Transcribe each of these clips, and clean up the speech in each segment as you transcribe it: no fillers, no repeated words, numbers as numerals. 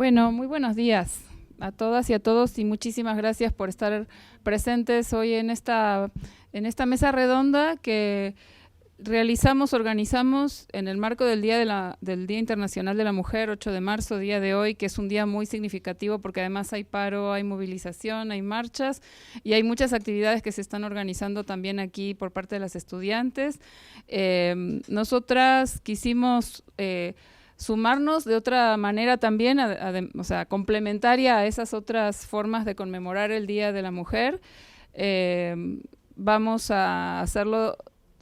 Bueno, muy buenos días a todas y a todos y muchísimas gracias por estar presentes hoy en esta mesa redonda que organizamos en el marco del del Día Internacional de la Mujer, 8 de marzo, día de hoy, que es un día muy significativo porque además hay paro, hay movilización, hay marchas y hay muchas actividades que se están organizando también aquí por parte de las estudiantes. Nosotras quisimos sumarnos de otra manera también, o sea, complementaria a esas otras formas de conmemorar el Día de la Mujer. Vamos a hacerlo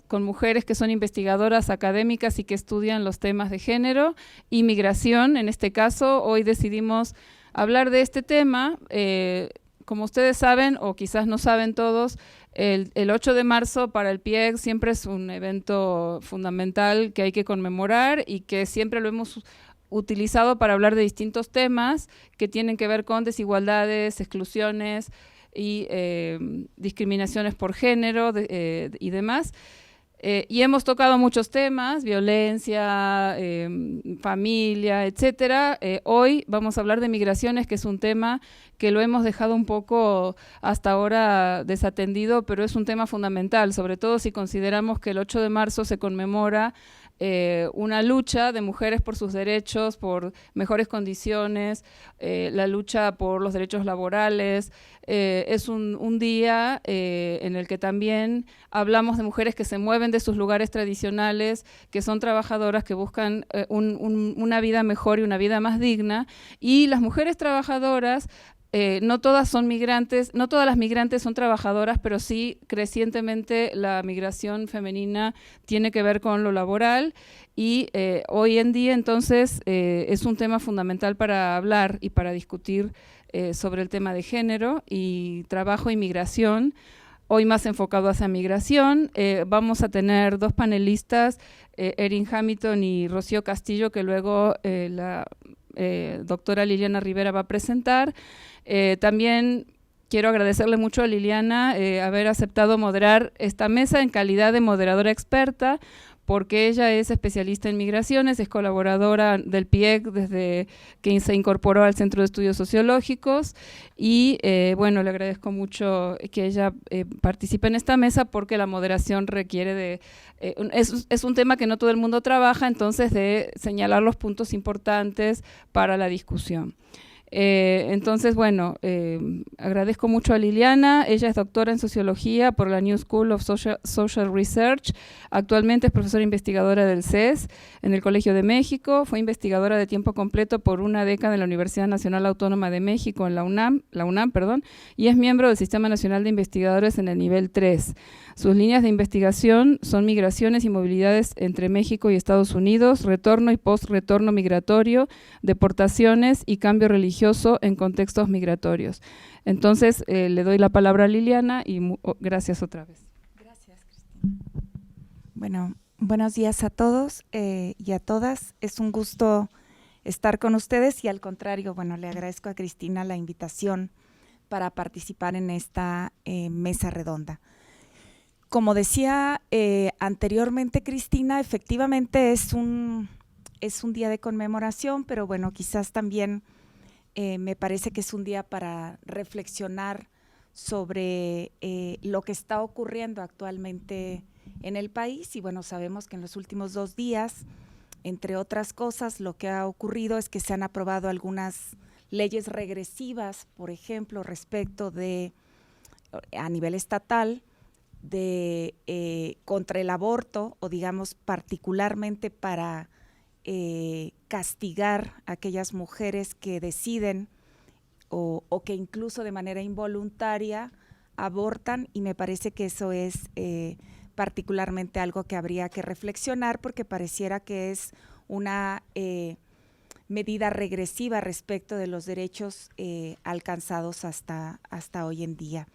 con mujeres que son investigadoras académicas y que estudian los temas de género y migración. En este caso, hoy decidimos hablar de este tema. Como ustedes saben, o quizás no saben todos, el 8 de marzo para el PIEG siempre es un evento fundamental que hay que conmemorar y que siempre lo hemos utilizado para hablar de distintos temas que tienen que ver con desigualdades, exclusiones y discriminaciones por género y demás. Y hemos tocado muchos temas, violencia, familia, etcétera. Hoy vamos a hablar de migraciones, que es un tema que lo hemos dejado un poco hasta ahora desatendido, pero es un tema fundamental, sobre todo si consideramos que el 8 de marzo se conmemora una lucha de mujeres por sus derechos, por mejores condiciones, la lucha por los derechos laborales. Es un día en el que también hablamos de mujeres que se mueven de sus lugares tradicionales, que son trabajadoras, que buscan una vida mejor y una vida más digna. Y las mujeres trabajadoras, no todas son migrantes, no todas las migrantes son trabajadoras, pero sí crecientemente la migración femenina tiene que ver con lo laboral y hoy en día entonces es un tema fundamental para hablar y para discutir sobre el tema de género y trabajo y migración. Hoy más enfocado hacia migración. Vamos a tener dos panelistas, Erin Hamilton y Rocío Castillo, que luego la doctora Liliana Rivera va a presentar. También quiero agradecerle mucho a Liliana haber aceptado moderar esta mesa en calidad de moderadora experta, porque ella es especialista en migraciones, es colaboradora del PIEG desde que se incorporó al Centro de Estudios Sociológicos y bueno, le agradezco mucho que ella participe en esta mesa porque la moderación requiere de… es un tema que no todo el mundo trabaja, entonces de señalar los puntos importantes para la discusión. Entonces, bueno, agradezco mucho a Liliana. Ella es doctora en Sociología por la New School of Social Research. Actualmente es profesora investigadora del CES en el Colegio de México. Fue investigadora de tiempo completo por una década en la Universidad Nacional Autónoma de México, en la UNAM, y es miembro del Sistema Nacional de Investigadores en el nivel 3. Sus líneas de investigación son migraciones y movilidades entre México y Estados Unidos, retorno y post-retorno migratorio, deportaciones y cambio religioso en contextos migratorios. Entonces, le doy la palabra a Liliana y gracias otra vez. Gracias, Cristina. Bueno, buenos días a todos y a todas. Es un gusto estar con ustedes y al contrario, bueno, le agradezco a Cristina la invitación para participar en esta mesa redonda. Como decía anteriormente Cristina, efectivamente es un día de conmemoración, pero bueno, quizás también me parece que es un día para reflexionar sobre lo que está ocurriendo actualmente en el país. Y bueno, sabemos que en los últimos 2 días, entre otras cosas, lo que ha ocurrido es que se han aprobado algunas leyes regresivas, por ejemplo, respecto de, a nivel estatal, contra el aborto, o digamos particularmente para castigar a aquellas mujeres que deciden o que incluso de manera involuntaria abortan, y me parece que eso es particularmente algo que habría que reflexionar, porque pareciera que es una medida regresiva respecto de los derechos alcanzados hasta hoy en día.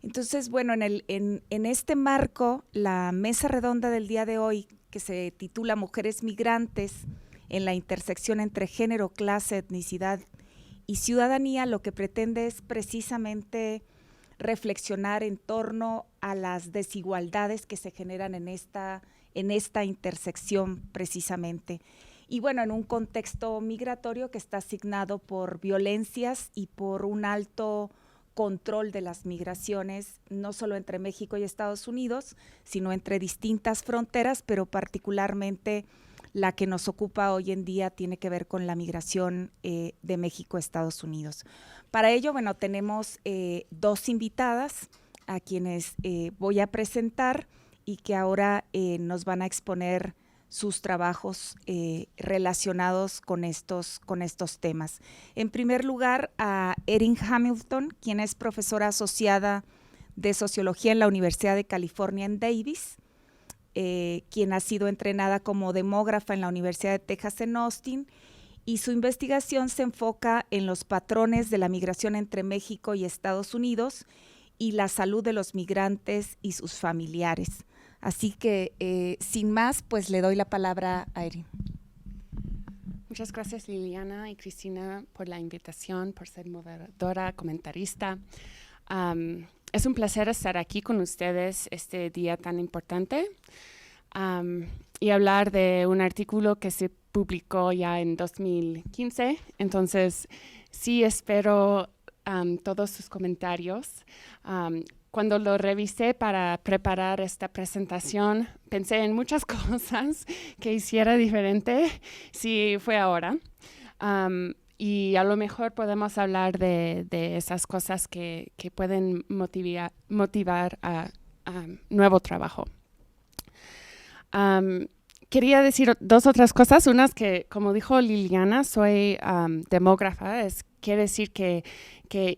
Entonces, bueno, en este marco, la mesa redonda del día de hoy, que se titula Mujeres Migrantes en la intersección entre género, clase, etnicidad y ciudadanía, lo que pretende es precisamente reflexionar en torno a las desigualdades que se generan en esta intersección precisamente. y bueno, en un contexto migratorio que está asignado por violencias y por un alto control de las migraciones, no solo entre México y Estados Unidos, sino entre distintas fronteras, pero particularmente la que nos ocupa hoy en día tiene que ver con la migración de México a Estados Unidos. Para ello, bueno, tenemos dos invitadas a quienes voy a presentar y que ahora nos van a exponer sus trabajos relacionados con estos temas. En primer lugar, a Erin Hamilton, quien es profesora asociada de Sociología en la Universidad de California en Davis, quien ha sido entrenada como demógrafa en la Universidad de Texas en Austin, y su investigación se enfoca en los patrones de la migración entre México y Estados Unidos y la salud de los migrantes y sus familiares. Así que, sin más, pues le doy la palabra a Erin. Muchas gracias, Liliana y Cristina, por la invitación, por ser moderadora, comentarista. Es un placer estar aquí con ustedes este día tan importante y hablar de un artículo que se publicó ya en 2015. Entonces, sí espero todos sus comentarios. Cuando lo revisé para preparar esta presentación, pensé en muchas cosas que hiciera diferente si fue ahora. Y a lo mejor podemos hablar de esas cosas que pueden motivar a nuevo trabajo. Quería decir dos otras cosas. Una es que, como dijo Liliana, soy demógrafa. Quiere decir que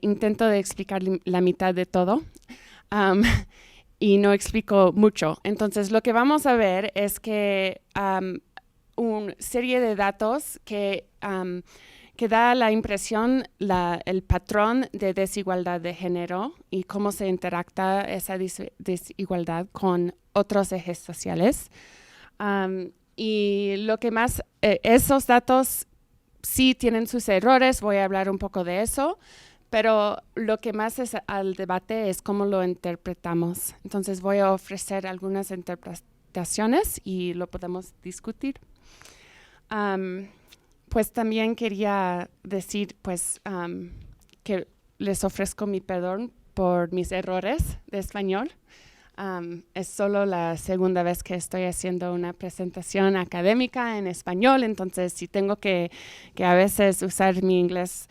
intento de explicar la mitad de todo. Y no explico mucho. Entonces, lo que vamos a ver es que una serie de datos que da la impresión, el patrón de desigualdad de género y cómo se interactúa esa desigualdad con otros ejes sociales. Y lo que más, esos datos sí tienen sus errores, voy a hablar un poco de eso. Pero lo que más es al debate es cómo lo interpretamos. Entonces voy a ofrecer algunas interpretaciones y lo podemos discutir. Pues también quería decir que les ofrezco mi perdón por mis errores de español. Es solo la segunda vez que estoy haciendo una presentación académica en español, entonces si tengo que a veces usar mi inglés,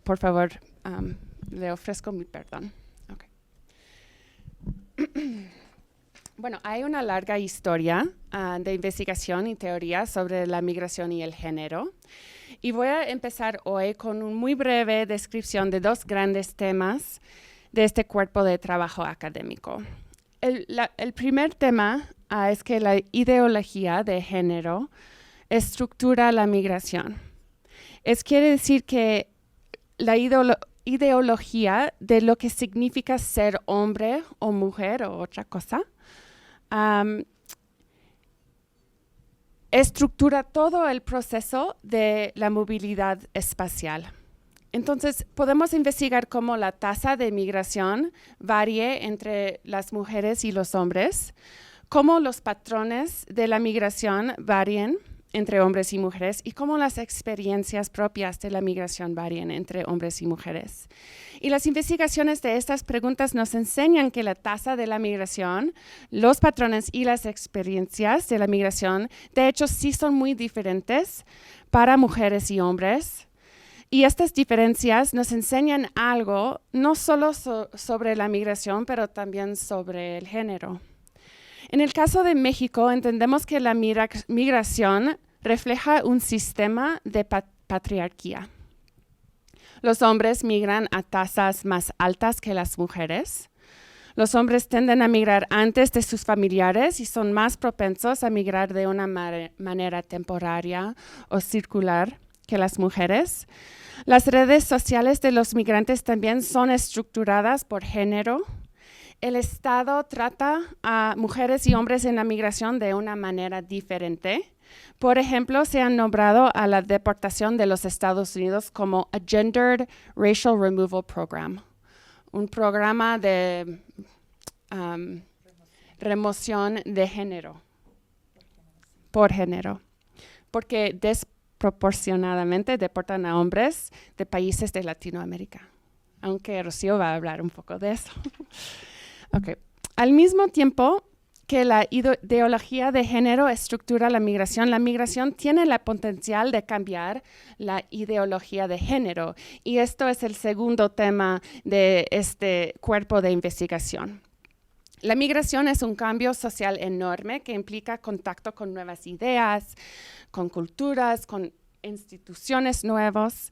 por favor, le ofrezco mi perdón. Okay. Bueno, hay una larga historia de investigación y teoría sobre la migración y el género. Y voy a empezar hoy con una muy breve descripción de dos grandes temas de este cuerpo de trabajo académico. El primer tema es que la ideología de género estructura la migración. Quiere decir que la ideología de lo que significa ser hombre o mujer o otra cosa estructura todo el proceso de la movilidad espacial. Entonces, podemos investigar cómo la tasa de migración varía entre las mujeres y los hombres, cómo los patrones de la migración varían entre hombres y mujeres y cómo las experiencias propias de la migración varían entre hombres y mujeres. Y las investigaciones de estas preguntas nos enseñan que la tasa de la migración, los patrones y las experiencias de la migración, de hecho, sí son muy diferentes para mujeres y hombres. Y estas diferencias nos enseñan algo, no solo sobre la migración, pero también sobre el género. En el caso de México, entendemos que la migración refleja un sistema de patriarquía. Los hombres migran a tasas más altas que las mujeres. Los hombres tienden a migrar antes de sus familiares y son más propensos a migrar de una manera temporaria o circular que las mujeres. Las redes sociales de los migrantes también son estructuradas por género. El Estado trata a mujeres y hombres en la migración de una manera diferente. Por ejemplo, se ha nombrado a la deportación de los Estados Unidos como a Gendered Racial Removal Program, un programa de remoción de género, por género. porque desproporcionadamente deportan a hombres de países de Latinoamérica, aunque Rocío va a hablar un poco de eso. Okay. Al mismo tiempo que la ideología de género estructura la migración tiene el potencial de cambiar la ideología de género. Y esto es el segundo tema de este cuerpo de investigación. La migración es un cambio social enorme que implica contacto con nuevas ideas, con culturas, con instituciones nuevas,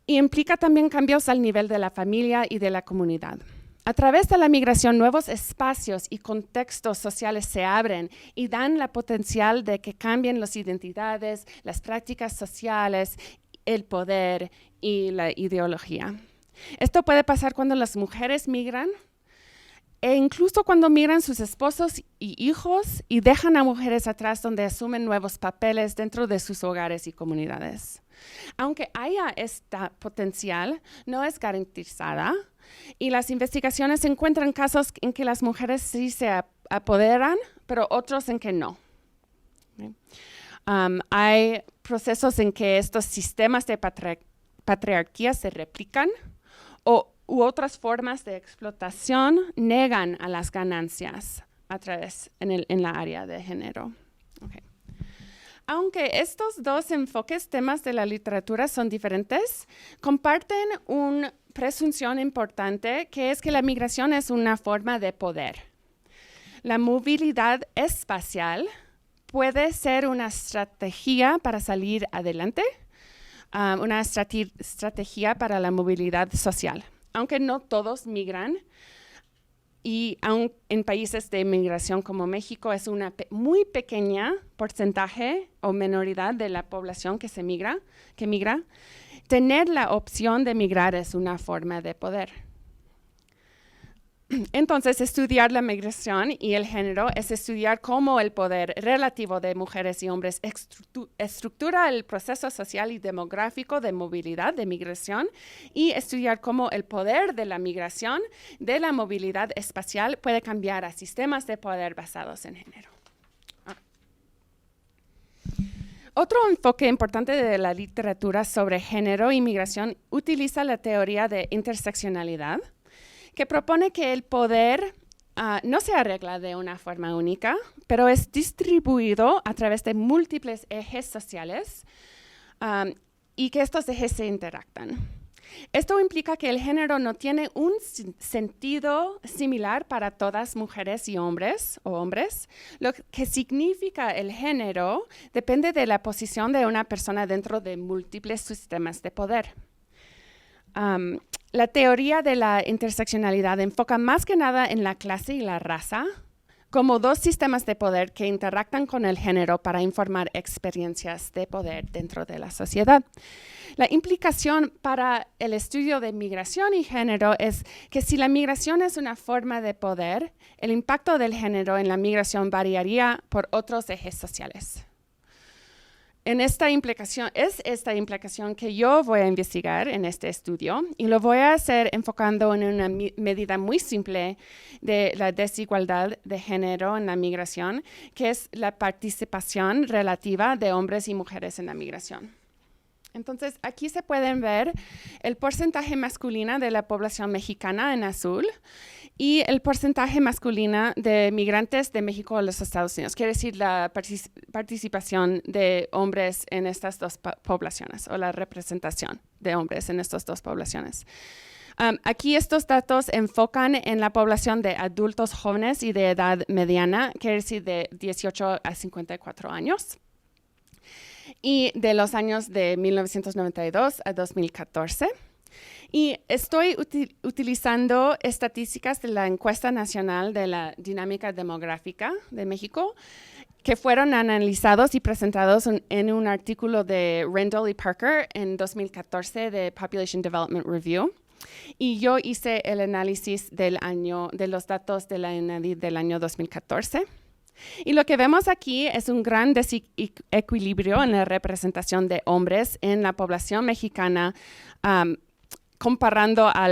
y implica también cambios al nivel de la familia y de la comunidad. A través de la migración, nuevos espacios y contextos sociales se abren y dan la potencial de que cambien las identidades, las prácticas sociales, el poder y la ideología. Esto puede pasar cuando las mujeres migran e incluso cuando migran sus esposos y hijos y dejan a mujeres atrás donde asumen nuevos papeles dentro de sus hogares y comunidades. Aunque haya este potencial, no es garantizada. Y las investigaciones encuentran casos en que las mujeres sí se apoderan, pero otros en que no. Hay procesos en que estos sistemas de patriarquía se replican u otras formas de explotación negan a las ganancias a través en la área de género. Okay. Aunque estos dos enfoques, temas de la literatura, son diferentes, comparten una presunción importante, que es que la migración es una forma de poder. La movilidad espacial puede ser una estrategia para salir adelante, una estrategia para la movilidad social. Aunque no todos migran, y aun en países de migración como México es una muy pequeña porcentaje o minoridad de la población que migra, tener la opción de migrar es una forma de poder. Entonces, estudiar la migración y el género es estudiar cómo el poder relativo de mujeres y hombres estructura el proceso social y demográfico de movilidad, de migración, y estudiar cómo el poder de la migración, de la movilidad espacial, puede cambiar a sistemas de poder basados en género. Otro enfoque importante de la literatura sobre género y migración utiliza la teoría de interseccionalidad, que propone que el poder no se arregla de una forma única, pero es distribuido a través de múltiples ejes sociales y que estos ejes se interactan. Esto implica que el género no tiene un sentido similar para todas mujeres y hombres. Lo que significa el género depende de la posición de una persona dentro de múltiples sistemas de poder. La teoría de la interseccionalidad enfoca más que nada en la clase y la raza como dos sistemas de poder que interactúan con el género para informar experiencias de poder dentro de la sociedad. La implicación para el estudio de migración y género es que si la migración es una forma de poder, el impacto del género en la migración variaría por otros ejes sociales. Esta implicación que yo voy a investigar en este estudio y lo voy a hacer enfocando en una medida muy simple de la desigualdad de género en la migración, que es la participación relativa de hombres y mujeres en la migración. Entonces, aquí se pueden ver el porcentaje masculino de la población mexicana en azul y el porcentaje masculino de migrantes de México a los Estados Unidos. Quiere decir la participación de hombres en estas dos poblaciones o la representación de hombres en estas dos poblaciones. Aquí estos datos enfocan en la población de adultos jóvenes y de edad mediana, quiere decir de 18 a 54 años. Y de los años de 1992 a 2014. Y estoy utilizando estadísticas de la Encuesta Nacional de la Dinámica Demográfica de México, que fueron analizados y presentados en un artículo de Rendell y Parker en 2014 de Population Development Review. Y yo hice el análisis de los datos de la ENADI del año 2014. Y lo que vemos aquí es un gran desequilibrio en la representación de hombres en la población mexicana comparando a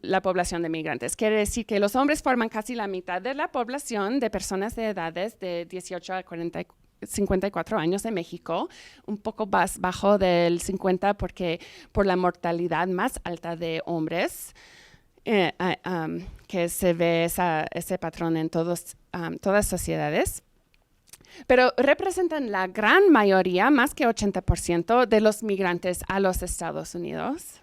la población de migrantes. Quiere decir que los hombres forman casi la mitad de la población de personas de edades de 18 a 54 años en México, un poco más bajo del 50 por la mortalidad más alta de hombres, que se ve ese patrón en todas sociedades. Pero representan la gran mayoría, más que 80%, de los migrantes a los Estados Unidos.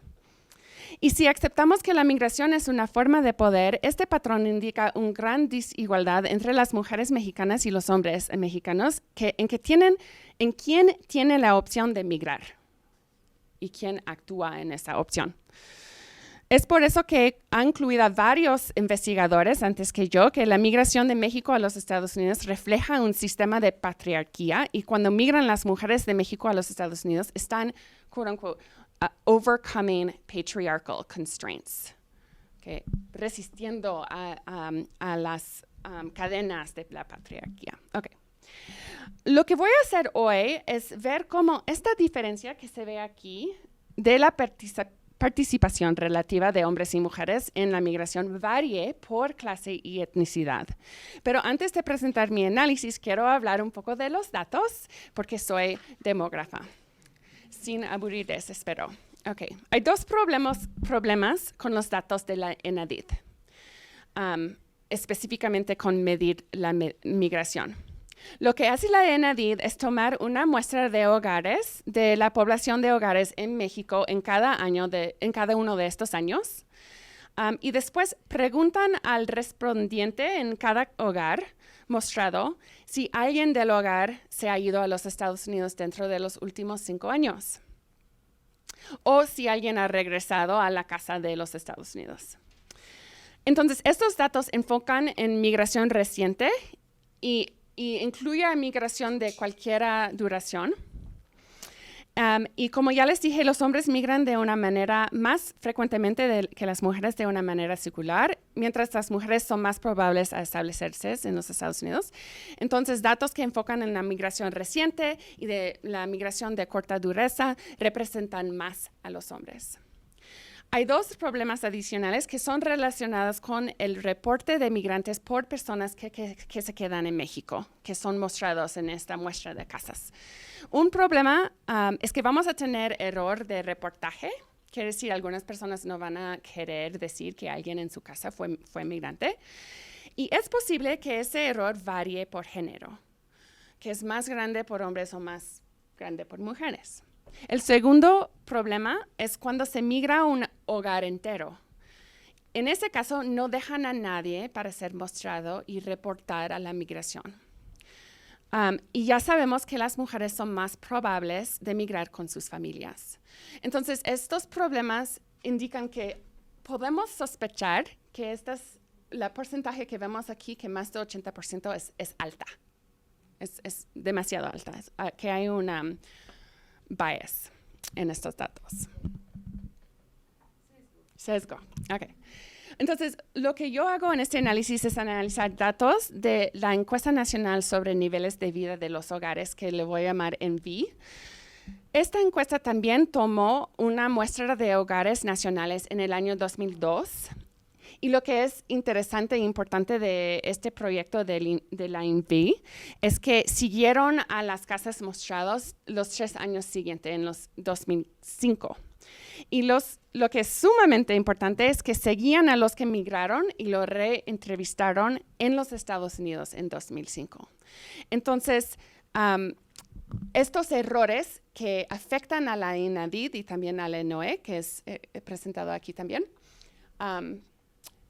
Y si aceptamos que la migración es una forma de poder, este patrón indica una gran desigualdad entre las mujeres mexicanas y los hombres mexicanos en quién tiene la opción de migrar y quién actúa en esa opción. Es por eso que ha incluido a varios investigadores antes que yo que la migración de México a los Estados Unidos refleja un sistema de patriarquía y cuando migran las mujeres de México a los Estados Unidos están, quote unquote, overcoming patriarchal constraints, okay, resistiendo a las cadenas de la patriarquía. Okay. Lo que voy a hacer hoy es ver cómo esta diferencia que se ve aquí de la participación relativa de hombres y mujeres en la migración varíe por clase y etnicidad. Pero antes de presentar mi análisis, quiero hablar un poco de los datos, porque soy demógrafa. Sin aburridez, espero. Okay. Hay dos problemas con los datos de la ENADID, específicamente con medir la migración. Lo que hace la ENADID es tomar una muestra de hogares, de la población de hogares en México en cada uno de estos años, y después preguntan al respondiente en cada hogar mostrado si alguien del hogar se ha ido a los Estados Unidos dentro de los últimos 5 años o si alguien ha regresado a la casa de los Estados Unidos. Entonces, estos datos enfocan en migración reciente y incluye migración de cualquier duración. Y como ya les dije, los hombres migran de una manera más frecuentemente que las mujeres de una manera secular, mientras las mujeres son más probables a establecerse en los Estados Unidos. Entonces, datos que enfocan en la migración reciente y de la migración de corta dureza representan más a los hombres. Hay dos problemas adicionales que son relacionados con el reporte de migrantes por personas que se quedan en México, que son mostrados en esta muestra de casas. Un problema es que vamos a tener error de reportaje. Quiere decir, algunas personas no van a querer decir que alguien en su casa fue migrante. Y es posible que ese error varíe por género, que es más grande por hombres o más grande por mujeres. El segundo problema es cuando se migra un hogar entero. En ese caso, no dejan a nadie para ser mostrado y reportar a la migración. Y ya sabemos que las mujeres son más probables de migrar con sus familias. Entonces, estos problemas indican que podemos sospechar que la porcentaje que vemos aquí, que más de 80% es alta. Es demasiado alta, que hay una bias en estos datos. Sesgo. Okay. Entonces, lo que yo hago en este análisis es analizar datos de la encuesta nacional sobre niveles de vida de los hogares, que le voy a llamar ENVI. Esta encuesta también tomó una muestra de hogares nacionales en el año 2002. Y lo que es interesante e importante de este proyecto de la ENVI es que siguieron a las casas mostradas los 3 años siguientes, en los 2005. Y lo que es sumamente importante es que seguían a los que migraron y lo reentrevistaron en los Estados Unidos en 2005. Entonces, estos errores que afectan a la ENADID y también a la ENOE, que es presentado aquí también,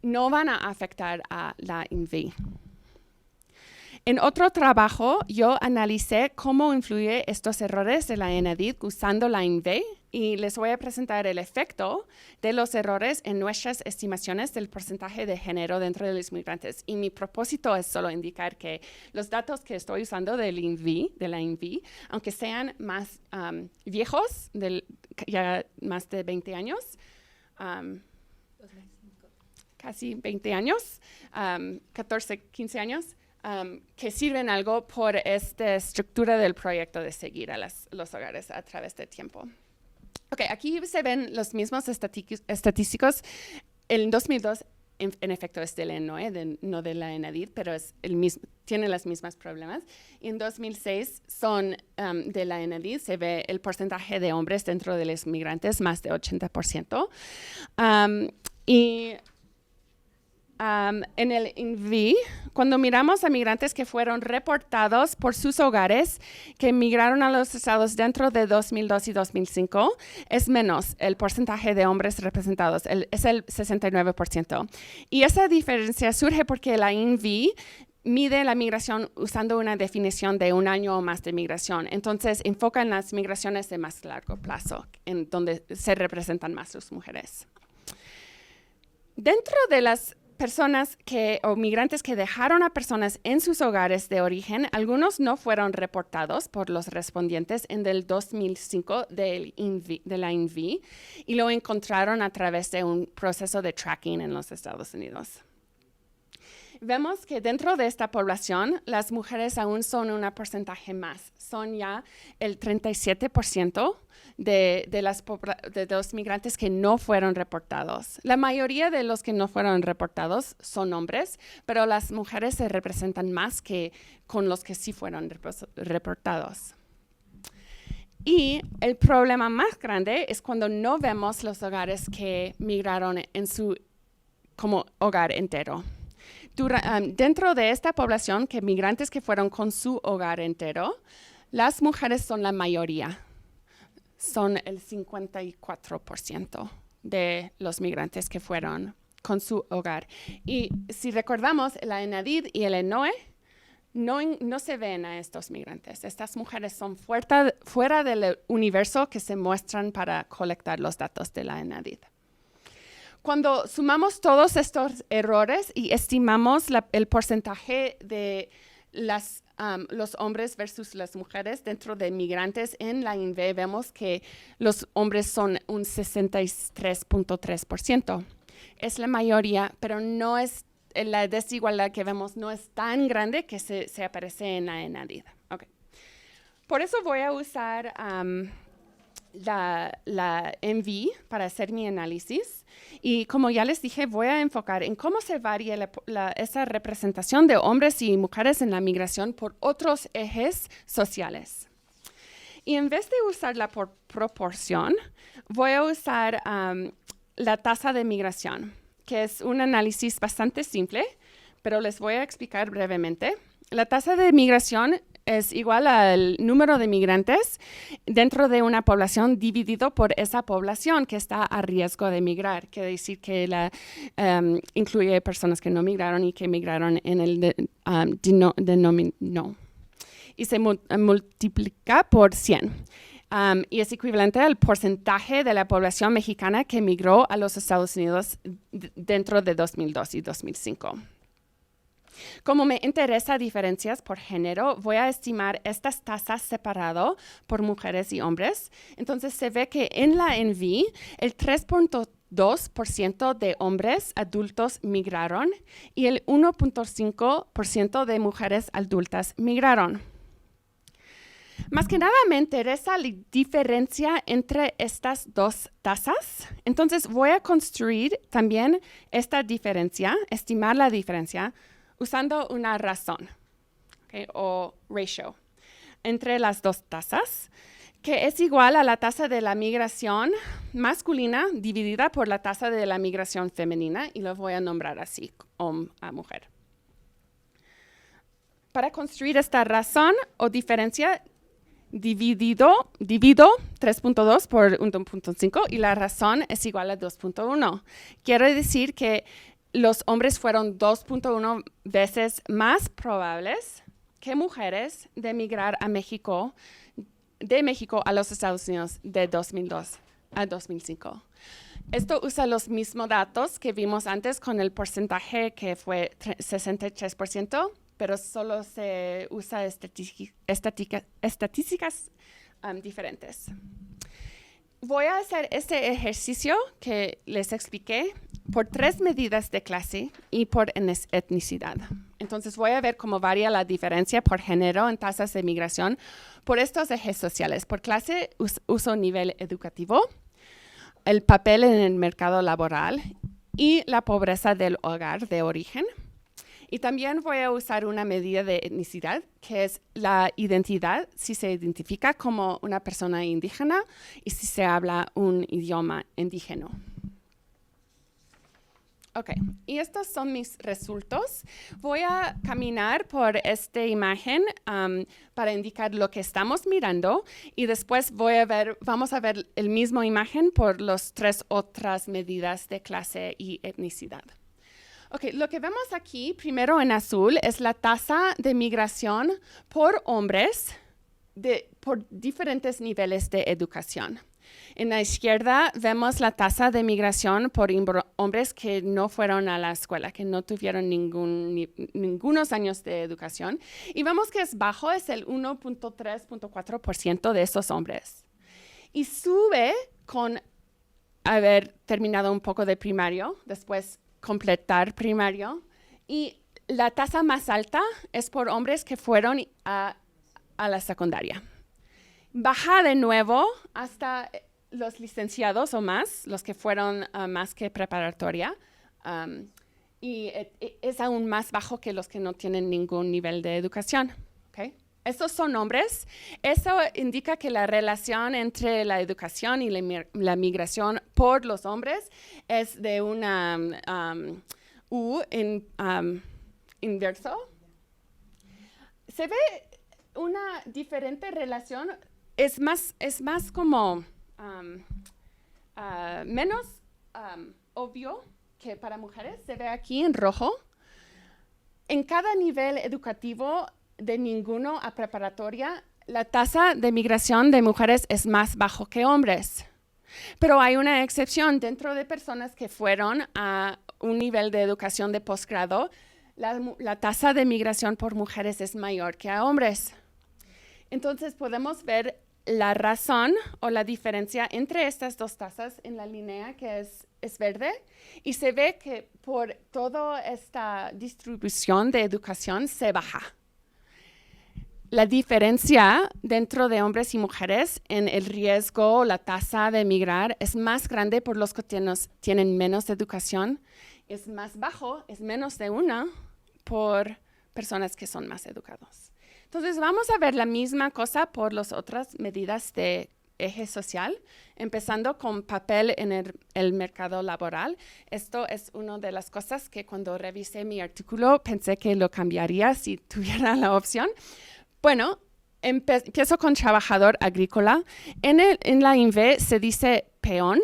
no van a afectar a la ENVI. En otro trabajo, yo analicé cómo influye estos errores de la ENADID usando la ENVI y les voy a presentar el efecto de los errores en nuestras estimaciones del porcentaje de género dentro de los migrantes. Y mi propósito es solo indicar que los datos que estoy usando de la ENVI, aunque sean más viejos, ya más de 20 años, casi 20 años, 14, 15 años, que sirven algo por esta estructura del proyecto de seguir a los hogares a través del tiempo. Okay, aquí se ven los mismos estadísticos. En 2002 en efecto es del ENOE, no de la ENADID, pero tiene los mismos problemas. Y en 2006 son de la ENADID, se ve el porcentaje de hombres dentro de los migrantes, más de 80%. En el INVI, cuando miramos a migrantes que fueron reportados por sus hogares, que migraron a los estados dentro de 2002 y 2005, es menos el porcentaje de hombres representados, es el 69%. Y esa diferencia surge porque la INVI mide la migración usando una definición de 1 año o más de migración. Entonces, enfoca en las migraciones de más largo plazo, en donde se representan más las mujeres. Dentro de las personas o migrantes que dejaron a personas en sus hogares de origen, algunos no fueron reportados por los respondientes en el 2005 de la INVI y lo encontraron a través de un proceso de tracking en los Estados Unidos. Vemos que dentro de esta población, las mujeres aún son un porcentaje más. Son ya el 37% de los migrantes que no fueron reportados. La mayoría de los que no fueron reportados son hombres, pero las mujeres se representan más que con los que sí fueron reportados. Y el problema más grande es cuando no vemos los hogares que migraron como hogar entero. Dentro de esta población, migrantes que fueron con su hogar entero, las mujeres son la mayoría. Son el 54% de los migrantes que fueron con su hogar. Y si recordamos, la ENADID y el ENOE no se ven a estos migrantes. Estas mujeres son fuera del universo que se muestran para colectar los datos de la ENADID. Cuando sumamos todos estos errores y estimamos el porcentaje de los hombres versus las mujeres dentro de migrantes en la INVI, vemos que los hombres son un 63.3%. Es la mayoría, pero no es la desigualdad que vemos no es tan grande que se aparece en la ENADID. Okay. Por eso voy a usar la ENVI para hacer mi análisis. Y como ya les dije, voy a enfocar en cómo se varía esa representación de hombres y mujeres en la migración por otros ejes sociales. Y en vez de usarla por proporción, voy a usar la tasa de migración, que es un análisis bastante simple, pero les voy a explicar brevemente. La tasa de migración es igual al número de migrantes dentro de una población dividido por esa población que está a riesgo de migrar. Quiere decir que incluye personas que no migraron y que migraron en el denominador. Y se multiplica por 100. Y es equivalente al porcentaje de la población mexicana que migró a los Estados Unidos dentro de 2002 y 2005. Como me interesa diferencias por género, voy a estimar estas tasas separado por mujeres y hombres. Entonces se ve que en la ENVI el 3.2% de hombres adultos migraron y el 1.5% de mujeres adultas migraron. Más que nada me interesa la diferencia entre estas dos tasas. Entonces voy a construir también esta diferencia, estimar la diferencia, usando una razón, okay, o ratio entre las dos tasas, que es igual a la tasa de la migración masculina dividida por la tasa de la migración femenina, y lo voy a nombrar así, hombre a mujer. Para construir esta razón o diferencia, divido 3.2 por 1.5 y la razón es igual a 2.1. Quiere decir que los hombres fueron 2.1 veces más probables que mujeres de migrar a México, de México a los Estados Unidos de 2002 a 2005. Esto usa los mismos datos que vimos antes con el porcentaje que fue 63%, pero solo se usa estadísticas diferentes. Voy a hacer este ejercicio que les expliqué por 3 medidas de clase y por etnicidad. Entonces voy a ver cómo varía la diferencia por género en tasas de migración por estos ejes sociales. Por clase uso nivel educativo, el papel en el mercado laboral y la pobreza del hogar de origen. Y también voy a usar una medida de etnicidad, que es la identidad, si se identifica como una persona indígena y si se habla un idioma indígena. Ok, y estos son mis resultados. Voy a caminar por esta imagen para indicar lo que estamos mirando y después vamos a ver el mismo imagen por las 3 otras medidas de clase y etnicidad. Ok, lo que vemos aquí, primero en azul, es la tasa de migración por hombres por diferentes niveles de educación. En la izquierda vemos la tasa de migración por hombres que no fueron a la escuela, que no tuvieron ningunos años de educación. Y vemos que es bajo, es el 1.3.4% de esos hombres. Y sube con haber terminado un poco de primario, después completar primario. Y la tasa más alta es por hombres que fueron a la secundaria. Baja de nuevo hasta los licenciados o más, los que fueron más que preparatoria, y es aún más bajo que los que no tienen ningún nivel de educación. ¿Okay? Estos son hombres. Eso indica que la relación entre la educación y la migración por los hombres es de una U inverso. Se ve una diferente relación. Es más como menos obvio que para mujeres. Se ve aquí en rojo. En cada nivel educativo de ninguno a preparatoria, la tasa de migración de mujeres es más bajo que hombres. Pero hay una excepción. Dentro de personas que fueron a un nivel de educación de posgrado, la tasa de migración por mujeres es mayor que a hombres. Entonces podemos ver la razón o la diferencia entre estas dos tasas en la línea que es verde, y se ve que por toda esta distribución de educación se baja. La diferencia dentro de hombres y mujeres en el riesgo, la tasa de emigrar, es más grande por los que tienen menos educación, es más bajo, es menos de una por personas que son más educados. Entonces, vamos a ver la misma cosa por las otras medidas de eje social, empezando con papel en el mercado laboral. Esto es una de las cosas que cuando revisé mi artículo pensé que lo cambiaría si tuviera la opción. Bueno, empiezo con trabajador agrícola. En la INVE se dice peón.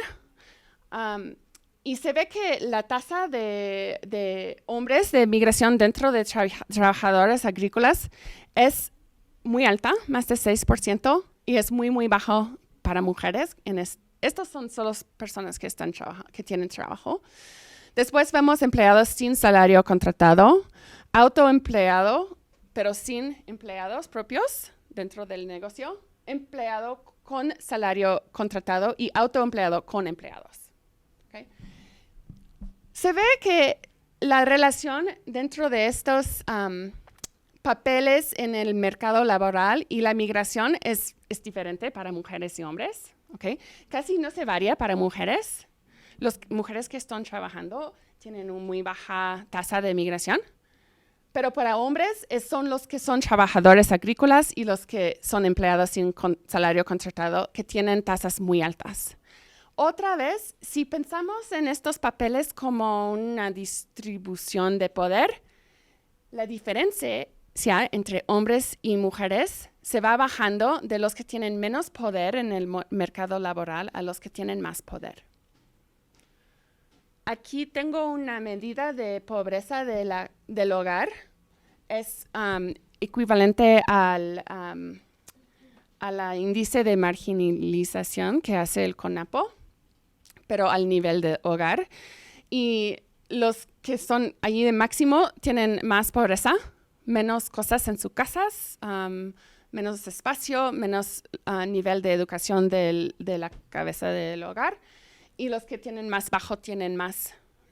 Y se ve que la tasa de hombres de migración dentro de trabajadores agrícolas es muy alta, más de 6%, y es muy, muy bajo para mujeres. Estos son solo personas que tienen trabajo. Después vemos empleados sin salario contratado, autoempleado, pero sin empleados propios dentro del negocio, empleado con salario contratado y autoempleado con empleados. ¿Okay? Se ve que la relación dentro de estos papeles en el mercado laboral y la migración es diferente para mujeres y hombres. ¿Okay? Casi no se varía para mujeres. Las mujeres que están trabajando tienen una muy baja tasa de migración, pero para hombres son los que son trabajadores agrícolas y los que son empleados sin salario contratado que tienen tasas muy altas. Otra vez, si pensamos en estos papeles como una distribución de poder, la diferencia entre hombres y mujeres se va bajando de los que tienen menos poder en el mercado laboral a los que tienen más poder. Aquí tengo una medida de pobreza del hogar. Es equivalente a la índice de marginalización que hace el CONAPO, pero al nivel de hogar. Y los que son allí de máximo tienen más pobreza, menos cosas en sus casas, menos espacio, menos nivel de educación de la cabeza del hogar. Y los que tienen más bajo tienen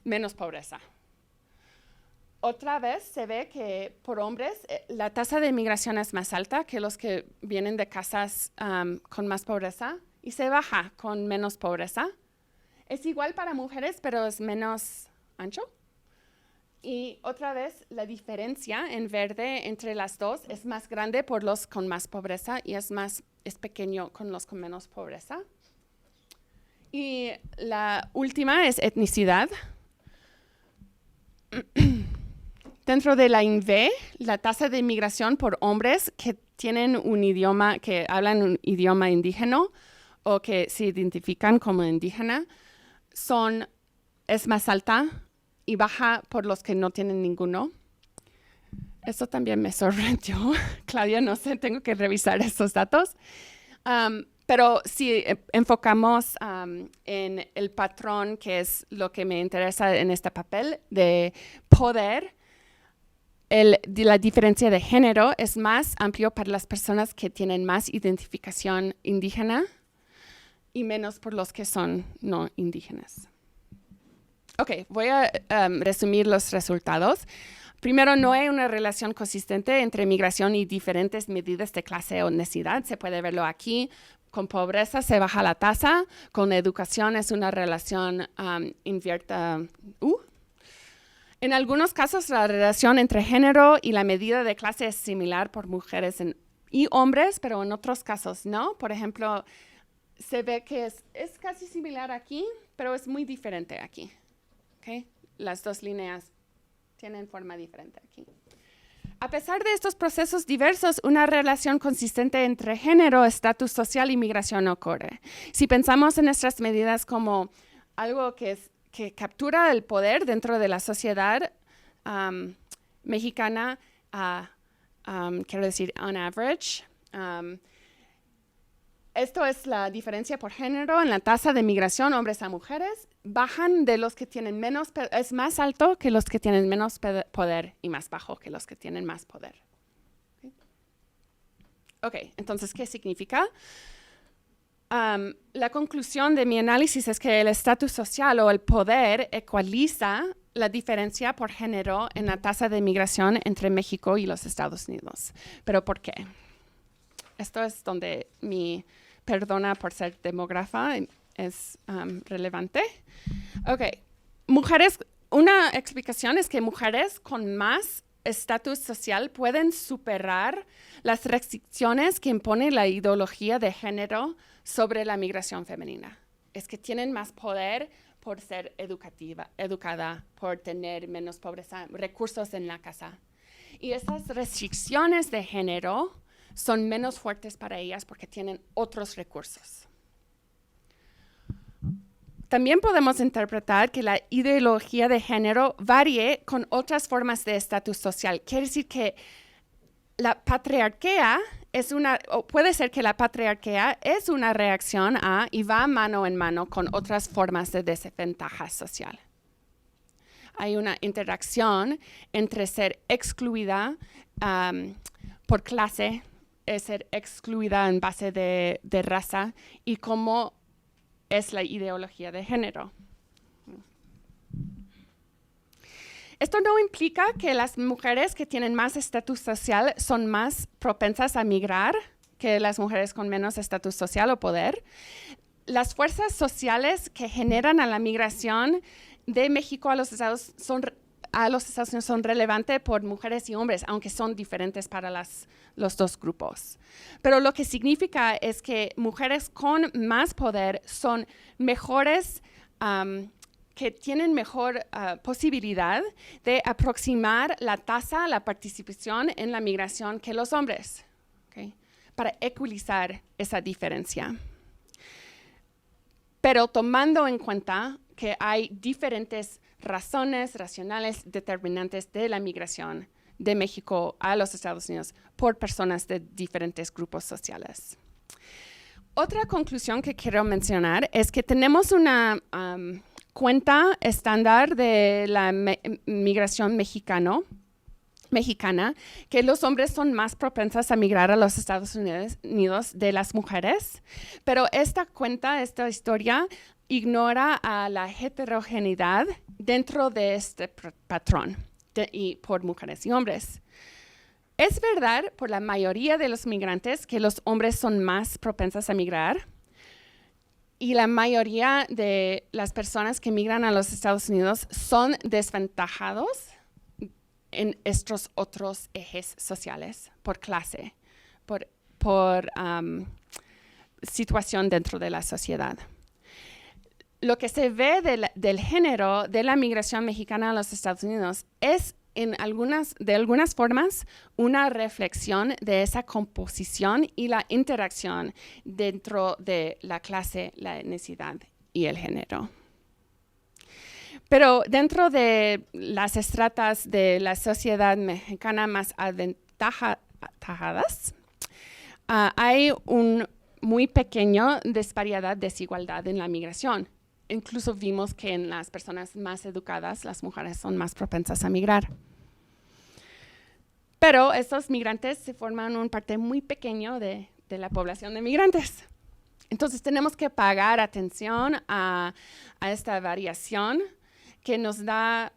menos pobreza. Otra vez se ve que por hombres la tasa de migración es más alta que los que vienen de casas con más pobreza y se baja con menos pobreza. Es igual para mujeres, pero es menos ancho. Y otra vez, la diferencia en verde entre las dos es más grande por los con más pobreza y es pequeño con los con menos pobreza. Y la última es etnicidad. Dentro de la INVE, la tasa de inmigración por hombres que tienen un idioma, que hablan un idioma indígena o que se identifican como indígena, es más alta y baja por los que no tienen ninguno. Esto también me sorprendió. Claudia, no sé, tengo que revisar esos datos. Pero si enfocamos en el patrón, que es lo que me interesa en este papel, de poder, la diferencia de género es más amplio para las personas que tienen más identificación indígena y menos por los que son no indígenas. Ok, voy a resumir los resultados. Primero, no hay una relación consistente entre migración y diferentes medidas de clase o necesidad. Se puede verlo aquí. Con pobreza se baja la tasa. Con educación es una relación invierta. En algunos casos, la relación entre género y la medida de clase es similar por mujeres y hombres, pero en otros casos no. Por ejemplo, se ve que es casi similar aquí, pero es muy diferente aquí. ¿Okay? Las dos líneas tienen forma diferente aquí. A pesar de estos procesos diversos, una relación consistente entre género, estatus social y migración ocurre. Si pensamos en nuestras medidas como algo que captura el poder dentro de la sociedad mexicana, quiero decir, on average, esto es la diferencia por género en la tasa de migración hombres a mujeres. Bajan de los que tienen menos, es más alto que los que tienen menos poder y más bajo que los que tienen más poder. Ok, entonces, ¿qué significa? La conclusión de mi análisis es que el estatus social o el poder ecualiza la diferencia por género en la tasa de migración entre México y los Estados Unidos. ¿Pero por qué? Esto es donde perdona por ser demógrafa, es relevante. Ok, una explicación es que mujeres con más estatus social pueden superar las restricciones que impone la ideología de género sobre la migración femenina. Es que tienen más poder por ser educada, por tener menos pobreza, recursos en la casa. Y esas restricciones de género son menos fuertes para ellas porque tienen otros recursos. También podemos interpretar que la ideología de género varíe con otras formas de estatus social. Quiere decir que la patriarquía puede ser que la patriarquía es una reacción a y va mano en mano con otras formas de desventaja social. Hay una interacción entre ser excluida por clase, ser excluida en base de raza y cómo es la ideología de género. Esto no implica que las mujeres que tienen más estatus social son más propensas a migrar que las mujeres con menos estatus social o poder. Las fuerzas sociales que generan a la migración de México a los Estados Unidos son relevantes por mujeres y hombres, aunque son diferentes para los dos grupos. Pero lo que significa es que mujeres con más poder son mejores, que tienen mejor posibilidad de aproximar la tasa, la participación en la migración que los hombres, ¿okay? Para equilibrar esa diferencia. Pero tomando en cuenta que hay diferentes razones racionales determinantes de la migración de México a los Estados Unidos por personas de diferentes grupos sociales. Otra conclusión que quiero mencionar es que tenemos una cuenta estándar de la migración mexicana, que los hombres son más propensos a migrar a los Estados Unidos de las mujeres, pero esta historia ignora a la heterogeneidad dentro de este patrón y por mujeres y hombres. Es verdad por la mayoría de los migrantes que los hombres son más propensos a migrar, y la mayoría de las personas que migran a los Estados Unidos son desventajados en estos otros ejes sociales, por clase, por situación dentro de la sociedad. Lo que se ve del género de la migración mexicana a los Estados Unidos es de algunas formas una reflexión de esa composición y la interacción dentro de la clase, la etnicidad y el género. Pero dentro de las estratas de la sociedad mexicana más aventajadas, hay un muy pequeño desigualdad en la migración. Incluso vimos que en las personas más educadas, las mujeres son más propensas a migrar. Pero estos migrantes se forman un parte muy pequeño de la población de migrantes. Entonces tenemos que pagar atención a esta variación que nos da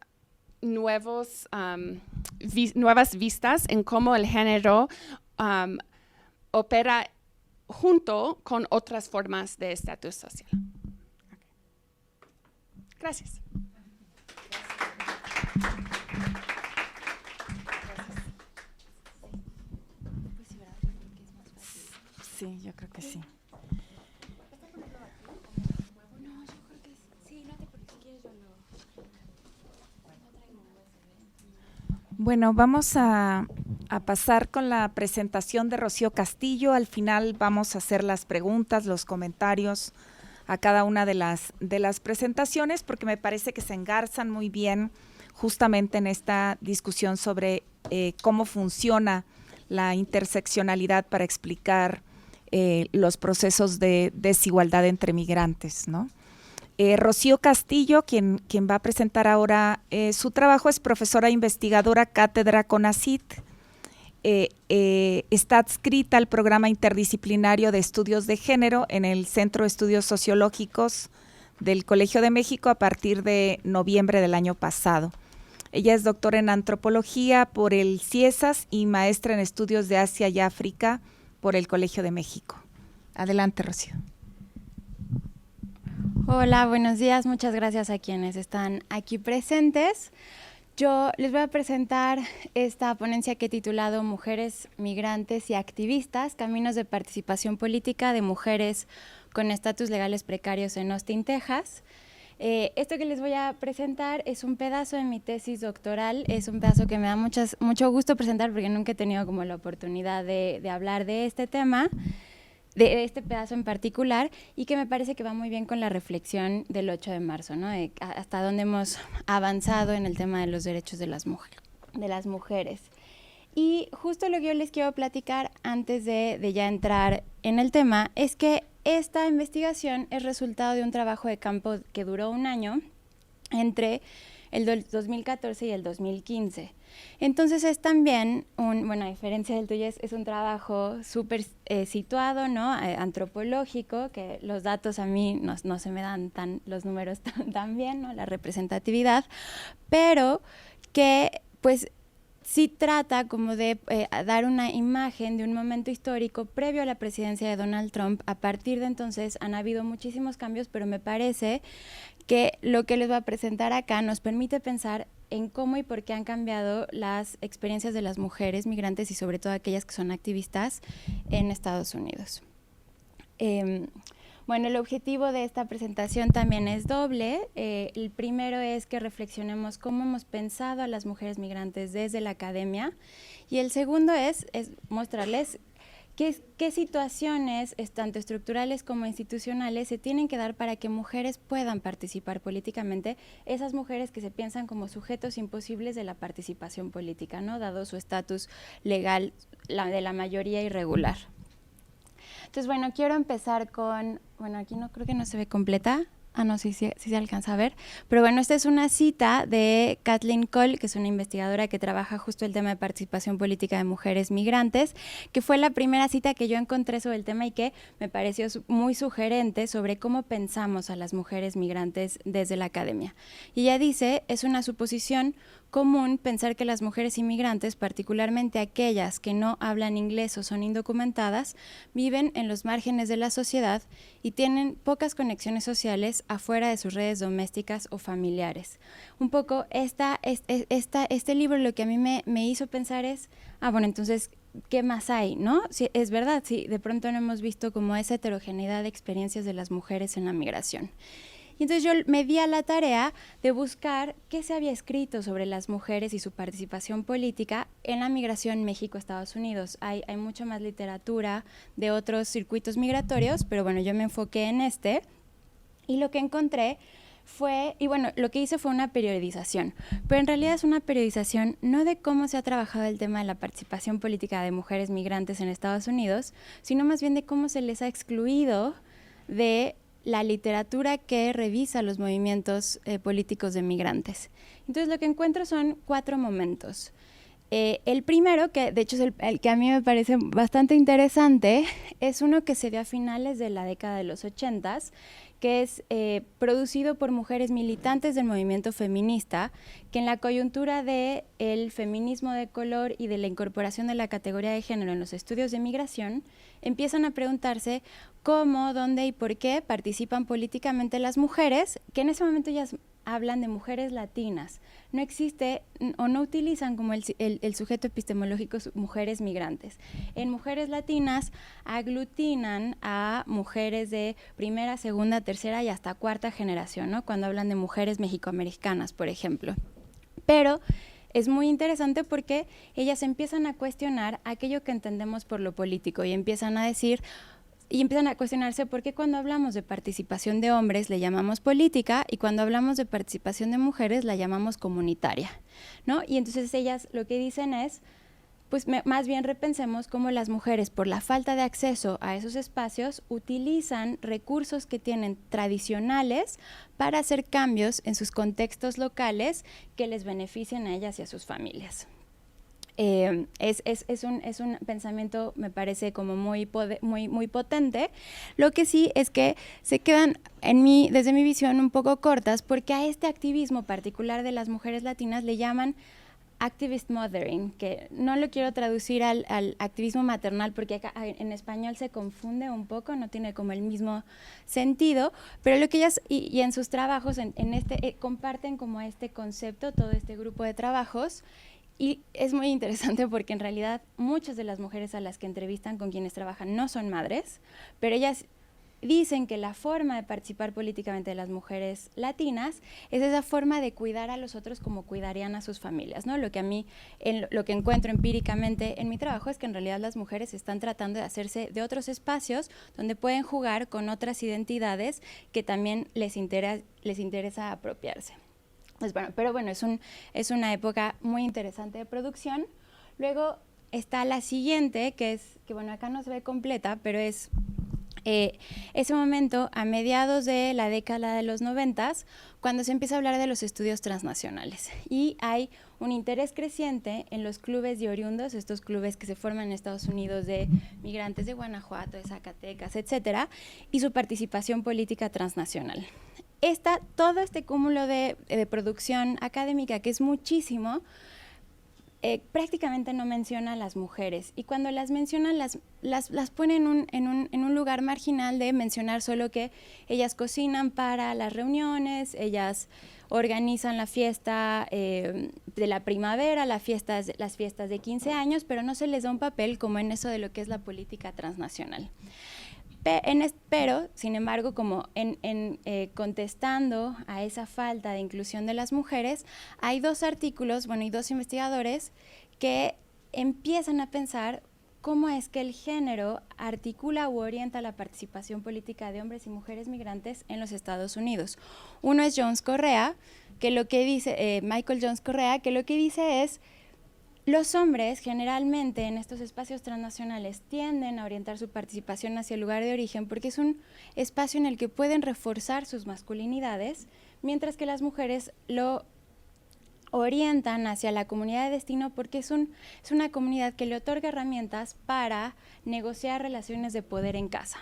nuevas vistas en cómo el género opera junto con otras formas de estatus social. Gracias. Sí, yo creo que sí. Bueno, vamos a pasar con la presentación de Rocío Castillo. Al final vamos a hacer las preguntas, los comentarios a cada una de las presentaciones, porque me parece que se engarzan muy bien justamente en esta discusión sobre cómo funciona la interseccionalidad para explicar los procesos de desigualdad entre migrantes, ¿no? Rocío Castillo, quien va a presentar ahora su trabajo, es profesora investigadora cátedra CONACYT. Está adscrita al programa interdisciplinario de estudios de género en el Centro de Estudios Sociológicos del Colegio de México a partir de noviembre del año pasado. Ella es doctora en antropología por el CIESAS y maestra en estudios de Asia y África por el Colegio de México. Adelante, Rocío. Hola, buenos días. Muchas gracias a quienes están aquí presentes. Yo les voy a presentar esta ponencia que he titulado Mujeres, Migrantes y Activistas, Caminos de Participación Política de Mujeres con Estatus Legales Precarios en Austin, Texas. Esto que les voy a presentar es un pedazo de mi tesis doctoral, es un pedazo que me da mucho gusto presentar porque nunca he tenido como la oportunidad de hablar de este tema, de este pedazo en particular, y que me parece que va muy bien con la reflexión del 8 de marzo, ¿no? De hasta dónde hemos avanzado en el tema de los derechos de las mujeres. Y justo lo que yo les quiero platicar antes de ya entrar en el tema es que esta investigación es resultado de un trabajo de campo que duró un año entre el 2014 y el 2015. Entonces es también, a diferencia del tuyo, es un trabajo súper situado, ¿no? Antropológico, que los datos a mí no se me dan los números tan bien, ¿no? La representatividad, pero que pues sí trata como de dar una imagen de un momento histórico previo a la presidencia de Donald Trump. A partir de entonces han habido muchísimos cambios, pero me parece que lo que les voy a presentar acá nos permite pensar en cómo y por qué han cambiado las experiencias de las mujeres migrantes y sobre todo aquellas que son activistas en Estados Unidos. Bueno, el objetivo de esta presentación también es doble. El primero es que reflexionemos cómo hemos pensado a las mujeres migrantes desde la academia, y el segundo es mostrarles qué situaciones, tanto estructurales como institucionales, se tienen que dar para que mujeres puedan participar políticamente, esas mujeres que se piensan como sujetos imposibles de la participación política, ¿no? Dado su estatus legal de la mayoría irregular. Entonces, bueno, quiero empezar con, aquí no creo que no se ve completa. No, sí se alcanza a ver. Pero bueno, esta es una cita de Kathleen Cole, que es una investigadora que trabaja justo el tema de participación política de mujeres migrantes, que fue la primera cita que yo encontré sobre el tema y que me pareció muy sugerente sobre cómo pensamos a las mujeres migrantes desde la academia. Y ella dice, es una suposición común pensar que las mujeres inmigrantes, particularmente aquellas que no hablan inglés o son indocumentadas, viven en los márgenes de la sociedad y tienen pocas conexiones sociales afuera de sus redes domésticas o familiares. Un poco este libro lo que a mí me hizo pensar es, bueno, entonces, ¿qué más hay, no? Sí, es verdad, sí, de pronto no hemos visto como esa heterogeneidad de experiencias de las mujeres en la migración. Y entonces yo me di a la tarea de buscar qué se había escrito sobre las mujeres y su participación política en la migración México-Estados Unidos. Hay mucha más literatura de otros circuitos migratorios, pero bueno, yo me enfoqué en este y lo que encontré fue, y bueno, lo que hice fue una periodización, pero en realidad es una periodización no de cómo se ha trabajado el tema de la participación política de mujeres migrantes en Estados Unidos, sino más bien de cómo se les ha excluido de la literatura que revisa los movimientos políticos de migrantes. Entonces lo que encuentro son 4 momentos. El primero, que de hecho es el que a mí me parece bastante interesante, es uno que se dio a finales de la década de los 80s, que es producido por mujeres militantes del movimiento feminista, que en la coyuntura del feminismo de color y de la incorporación de la categoría de género en los estudios de migración, empiezan a preguntarse cómo, dónde y por qué participan políticamente las mujeres, que en ese momento ya hablan de mujeres latinas. No existe o no utilizan como el sujeto epistemológico mujeres migrantes. En mujeres latinas aglutinan a mujeres de primera, segunda, tercera y hasta cuarta generación, ¿no? Cuando hablan de mujeres mexicoamericanas, por ejemplo. Pero es muy interesante porque ellas empiezan a cuestionar aquello que entendemos por lo político y empiezan a decir, y empiezan a cuestionarse por qué cuando hablamos de participación de hombres le llamamos política y cuando hablamos de participación de mujeres la llamamos comunitaria, ¿no? Y entonces ellas lo que dicen es, pues más bien repensemos cómo las mujeres, por la falta de acceso a esos espacios, utilizan recursos que tienen tradicionales para hacer cambios en sus contextos locales que les beneficien a ellas y a sus familias. Es un pensamiento, me parece, como muy potente. Lo que sí es que se quedan, desde mi visión, un poco cortas, porque a este activismo particular de las mujeres latinas le llaman activist mothering, que no lo quiero traducir al activismo maternal porque acá, en español se confunde un poco, no tiene como el mismo sentido, pero lo que ellas y en sus trabajos comparten como este concepto, todo este grupo de trabajos. Y es muy interesante porque en realidad muchas de las mujeres a las que entrevistan, con quienes trabajan, no son madres, pero ellas dicen que la forma de participar políticamente de las mujeres latinas es esa forma de cuidar a los otros como cuidarían a sus familias, ¿no? Lo que a mí, lo que encuentro empíricamente en mi trabajo es que en realidad las mujeres están tratando de hacerse de otros espacios donde pueden jugar con otras identidades que también les interesa apropiarse. Pues bueno, pero bueno, es una época muy interesante de producción. Luego está la siguiente, que bueno, acá no se ve completa, pero es ese momento a mediados de la década de los 90s, cuando se empieza a hablar de los estudios transnacionales. Y hay un interés creciente en los clubes de oriundos, estos clubes que se forman en Estados Unidos de migrantes de Guanajuato, de Zacatecas, etcétera, y su participación política transnacional. Todo este cúmulo de producción académica, que es muchísimo, prácticamente no menciona a las mujeres, y cuando las mencionan las ponen en un lugar marginal de mencionar solo que ellas cocinan para las reuniones, ellas organizan la fiesta de la primavera, las fiestas de 15 años, pero no se les da un papel como en eso de lo que es la política transnacional. Pero, sin embargo, como contestando a esa falta de inclusión de las mujeres, hay 2 artículos, y 2 investigadores que empiezan a pensar cómo es que el género articula u orienta la participación política de hombres y mujeres migrantes en los Estados Unidos. Uno es Jones Correa, que lo que dice, Michael Jones Correa, que lo que dice es: los hombres generalmente en estos espacios transnacionales tienden a orientar su participación hacia el lugar de origen porque es un espacio en el que pueden reforzar sus masculinidades, mientras que las mujeres lo orientan hacia la comunidad de destino porque es una comunidad que le otorga herramientas para negociar relaciones de poder en casa.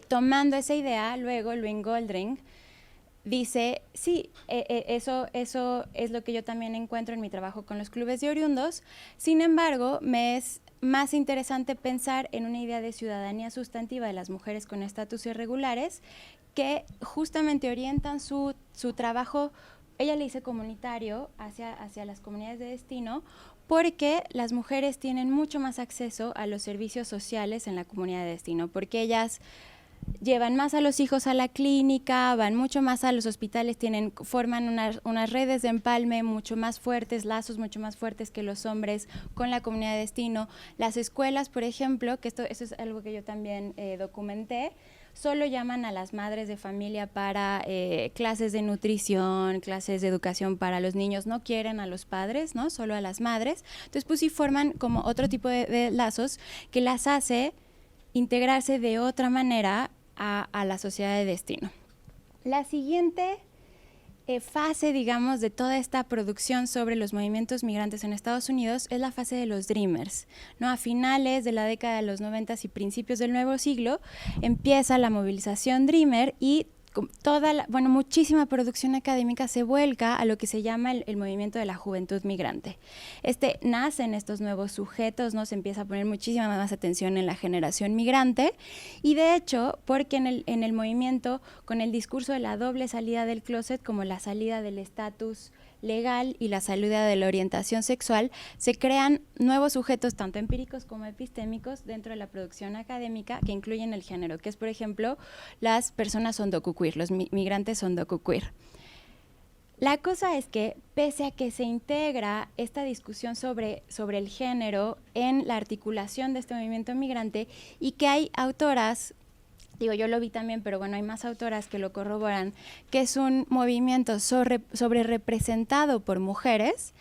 Tomando esa idea, luego Lynn Goldring dice, sí, eso es lo que yo también encuentro en mi trabajo con los clubes de oriundos. Sin embargo, me es más interesante pensar en una idea de ciudadanía sustantiva de las mujeres con estatus irregulares que justamente orientan su trabajo, ella le dice comunitario, hacia las comunidades de destino, porque las mujeres tienen mucho más acceso a los servicios sociales en la comunidad de destino, porque ellas llevan más a los hijos a la clínica, van mucho más a los hospitales, forman unas redes de empalme mucho más fuertes, lazos mucho más fuertes que los hombres con la comunidad de destino. Las escuelas, por ejemplo, que eso es algo que yo también documenté, solo llaman a las madres de familia para clases de nutrición, clases de educación para los niños, no quieren a los padres, ¿no? Solo a las madres. Entonces, pues sí forman como otro tipo de lazos que las hace integrarse de otra manera a la sociedad de destino. La siguiente fase, digamos, de toda esta producción sobre los movimientos migrantes en Estados Unidos es la fase de los Dreamers, ¿no? A finales de la década de los 90 y principios del nuevo siglo empieza la movilización Dreamer y muchísima producción académica se vuelca a lo que se llama el movimiento de la juventud migrante. Nacen estos nuevos sujetos, ¿no? Se empieza a poner muchísima más atención en la generación migrante y de hecho, porque en el movimiento, con el discurso de la doble salida del closet, como la salida del estatus legal y la salida de la orientación sexual, se crean nuevos sujetos, tanto empíricos como epistémicos, dentro de la producción académica que incluyen el género, que es, por ejemplo, las personas ondocuqueer, los migrantes ondocuqueer. La cosa es que, pese a que se integra esta discusión sobre el género en la articulación de este movimiento migrante y que hay autoras, yo lo vi también, pero bueno, hay más autoras que lo corroboran, que es un movimiento sobre representado por mujeres,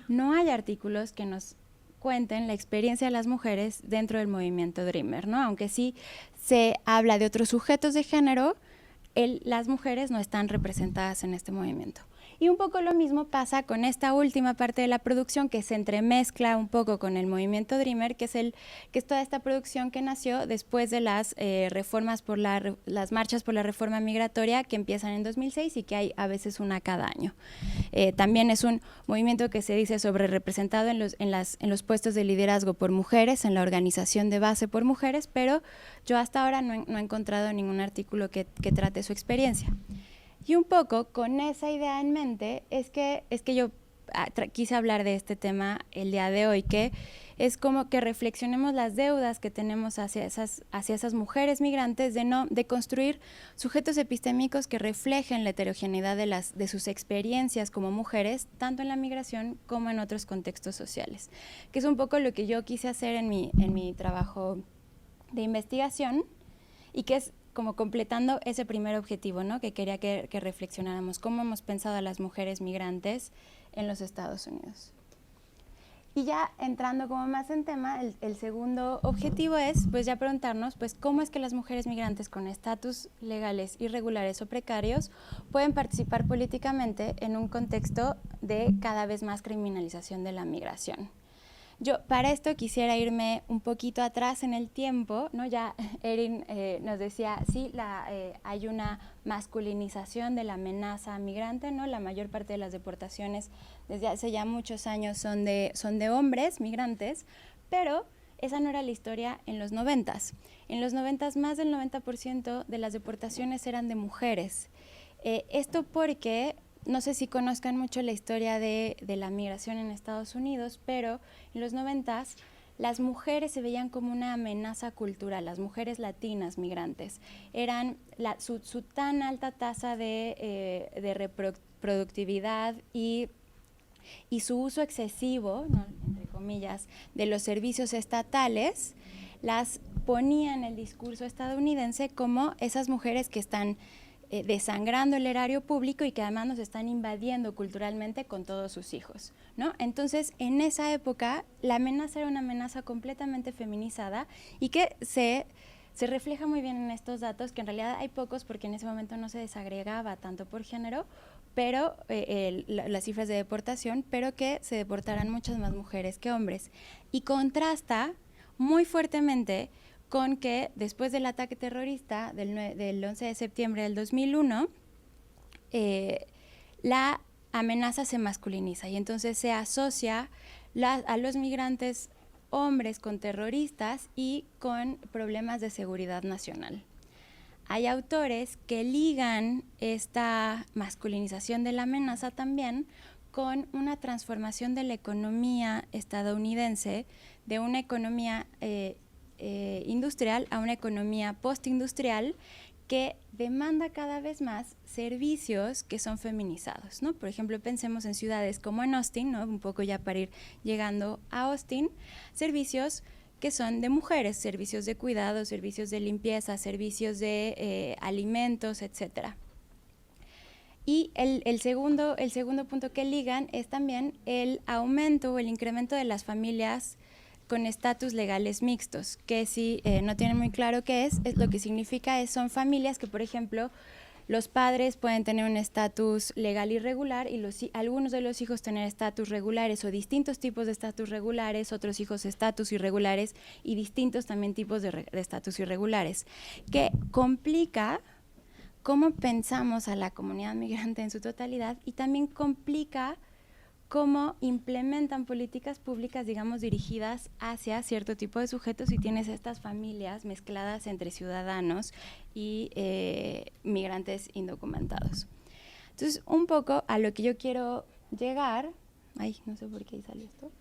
no hay artículos que nos cuenten la experiencia de las mujeres dentro del movimiento Dreamer, ¿no? Aunque sí se habla de otros sujetos de género, las mujeres no están representadas en este movimiento. Y un poco lo mismo pasa con esta última parte de la producción que se entremezcla un poco con el movimiento Dreamer, que es toda esta producción que nació después de las las marchas por la reforma migratoria que empiezan en 2006 y que hay a veces una cada año. También es un movimiento que se dice sobre representado en los puestos de liderazgo por mujeres, en la organización de base por mujeres, pero yo hasta ahora no he encontrado ningún artículo que trate su experiencia. Y un poco con esa idea en mente es que yo quise hablar de este tema el día de hoy, que es como que reflexionemos las deudas que tenemos hacia esas mujeres migrantes de construir sujetos epistémicos que reflejen la heterogeneidad de sus experiencias como mujeres, tanto en la migración como en otros contextos sociales, que es un poco lo que yo quise hacer en mi trabajo de investigación y que es como completando ese primer objetivo, ¿no? Que quería que reflexionáramos cómo hemos pensado a las mujeres migrantes en los Estados Unidos. Y ya entrando como más en tema, el segundo objetivo es pues ya preguntarnos pues cómo es que las mujeres migrantes con estatus legales irregulares o precarios pueden participar políticamente en un contexto de cada vez más criminalización de la migración. Yo para esto quisiera irme un poquito atrás en el tiempo, ¿no? Ya Erin nos decía, sí, hay una masculinización de la amenaza migrante, ¿no? La mayor parte de las deportaciones desde hace ya muchos años son de hombres migrantes, pero esa no era la historia en los 90s. En los 90s más del 90% de las deportaciones eran de mujeres. Esto porque no sé si conozcan mucho la historia de la migración en Estados Unidos, pero en los 90s las mujeres se veían como una amenaza cultural, las mujeres latinas migrantes. Eran su tan alta tasa de reproductividad y su uso excesivo, ¿no? Entre comillas, de los servicios estatales, las ponía en el discurso estadounidense como esas mujeres que están desangrando el erario público y que además nos están invadiendo culturalmente con todos sus hijos, ¿no? Entonces, en esa época, la amenaza era una amenaza completamente feminizada y que se refleja muy bien en estos datos, que en realidad hay pocos porque en ese momento no se desagregaba tanto por género, pero las cifras de deportación, pero que se deportaran muchas más mujeres que hombres. Y contrasta muy fuertemente con que después del ataque terrorista del 11 de septiembre del 2001, la amenaza se masculiniza y entonces se asocia a los migrantes hombres con terroristas y con problemas de seguridad nacional. Hay autores que ligan esta masculinización de la amenaza también con una transformación de la economía estadounidense, de una economía industrial a una economía postindustrial que demanda cada vez más servicios que son feminizados, ¿no? Por ejemplo, pensemos en ciudades como en Austin, ¿no? Un poco ya para ir llegando a Austin, servicios que son de mujeres, servicios de cuidado, servicios de limpieza, servicios de alimentos, etcétera. Y el segundo punto que ligan es también el aumento o el incremento de las familias con estatus legales mixtos, que si no tienen muy claro qué es lo que significa son familias que, por ejemplo, los padres pueden tener un estatus legal irregular y algunos de los hijos tener estatus regulares o distintos tipos de estatus regulares, otros hijos estatus irregulares y distintos también tipos de estatus irregulares, que complica cómo pensamos a la comunidad migrante en su totalidad y también complica cómo implementan políticas públicas, digamos, dirigidas hacia cierto tipo de sujetos y tienes estas familias mezcladas entre ciudadanos y migrantes indocumentados. Entonces, un poco a lo que yo quiero llegar, no sé por qué ahí salió esto,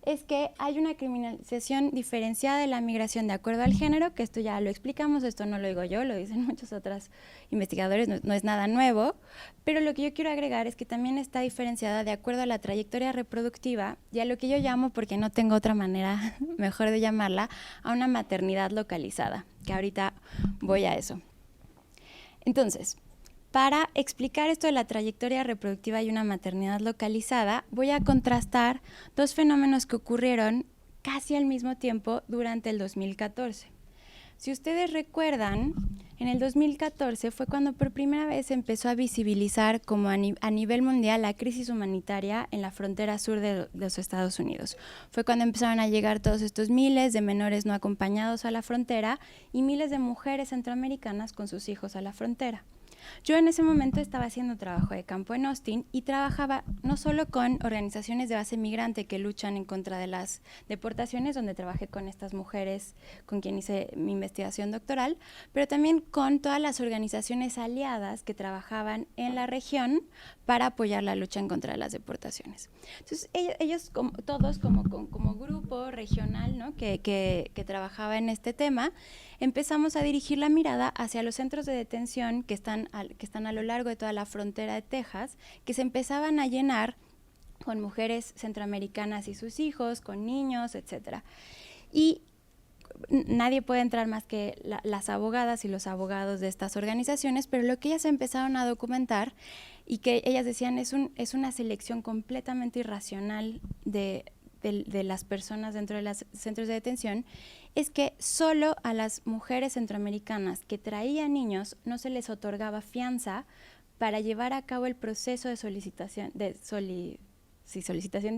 es que hay una criminalización diferenciada de la migración de acuerdo al género, que esto ya lo explicamos, esto no lo digo yo, lo dicen muchos otros investigadores, no es nada nuevo, pero lo que yo quiero agregar es que también está diferenciada de acuerdo a la trayectoria reproductiva y a lo que yo llamo, porque no tengo otra manera mejor de llamarla, a una maternidad localizada, que ahorita voy a eso. Entonces, para explicar esto de la trayectoria reproductiva y una maternidad localizada, voy a contrastar dos fenómenos que ocurrieron casi al mismo tiempo durante el 2014. Si ustedes recuerdan, en el 2014 fue cuando por primera vez se empezó a visibilizar como a nivel mundial la crisis humanitaria en la frontera sur de los Estados Unidos. Fue cuando empezaron a llegar todos estos miles de menores no acompañados a la frontera y miles de mujeres centroamericanas con sus hijos a la frontera. Yo en ese momento estaba haciendo trabajo de campo en Austin y trabajaba no solo con organizaciones de base migrante que luchan en contra de las deportaciones, donde trabajé con estas mujeres con quien hice mi investigación doctoral, pero también con todas las organizaciones aliadas que trabajaban en la región para apoyar la lucha en contra de las deportaciones. Entonces ellos todos como grupo regional, ¿no? que trabajaba en este tema, empezamos a dirigir la mirada hacia los centros de detención que están a lo largo de toda la frontera de Texas, que se empezaban a llenar con mujeres centroamericanas y sus hijos, con niños, etcétera. Y nadie puede entrar más que las abogadas y los abogados de estas organizaciones, pero lo que ellas empezaron a documentar y que ellas decían es una selección completamente irracional de las personas dentro de los centros de detención, es que solo a las mujeres centroamericanas que traían niños no se les otorgaba fianza para llevar a cabo el proceso de solicitación de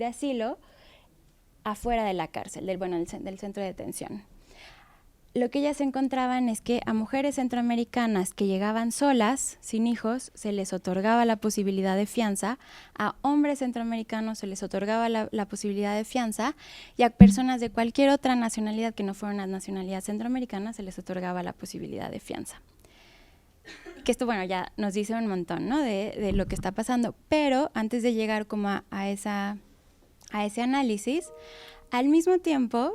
asilo afuera de la cárcel, del centro de detención. Lo que ellas encontraban es que a mujeres centroamericanas que llegaban solas, sin hijos, se les otorgaba la posibilidad de fianza, a hombres centroamericanos se les otorgaba la posibilidad de fianza y a personas de cualquier otra nacionalidad que no fuera una nacionalidad centroamericana se les otorgaba la posibilidad de fianza. Que esto, ya nos dice un montón, ¿no? de lo que está pasando, pero antes de llegar como a ese análisis, al mismo tiempo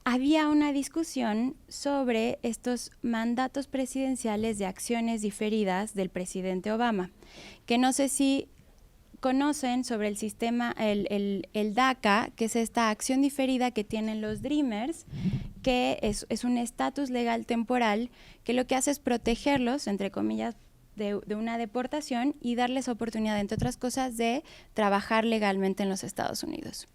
había una discusión sobre estos mandatos presidenciales de acciones diferidas del presidente Obama, que no sé si conocen sobre el sistema, el DACA, que es esta acción diferida que tienen los Dreamers, que es un estatus legal temporal que lo que hace es protegerlos, entre comillas, de una deportación y darles oportunidad, entre otras cosas, de trabajar legalmente en los Estados Unidos.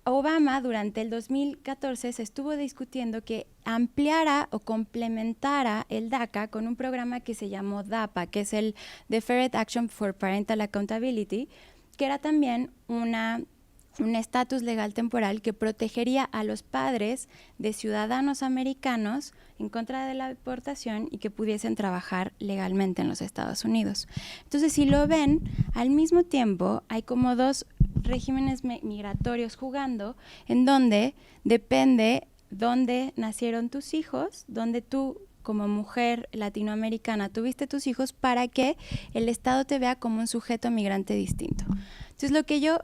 Obama durante el 2014 se estuvo discutiendo que ampliara o complementara el DACA con un programa que se llamó DAPA, que es el Deferred Action for Parental Accountability, que era también un estatus legal temporal que protegería a los padres de ciudadanos americanos en contra de la deportación y que pudiesen trabajar legalmente en los Estados Unidos. Entonces, si lo ven, al mismo tiempo hay como dos regímenes migratorios jugando, en donde depende dónde nacieron tus hijos, dónde tú como mujer latinoamericana tuviste tus hijos, para que el Estado te vea como un sujeto migrante distinto. Entonces, lo que yo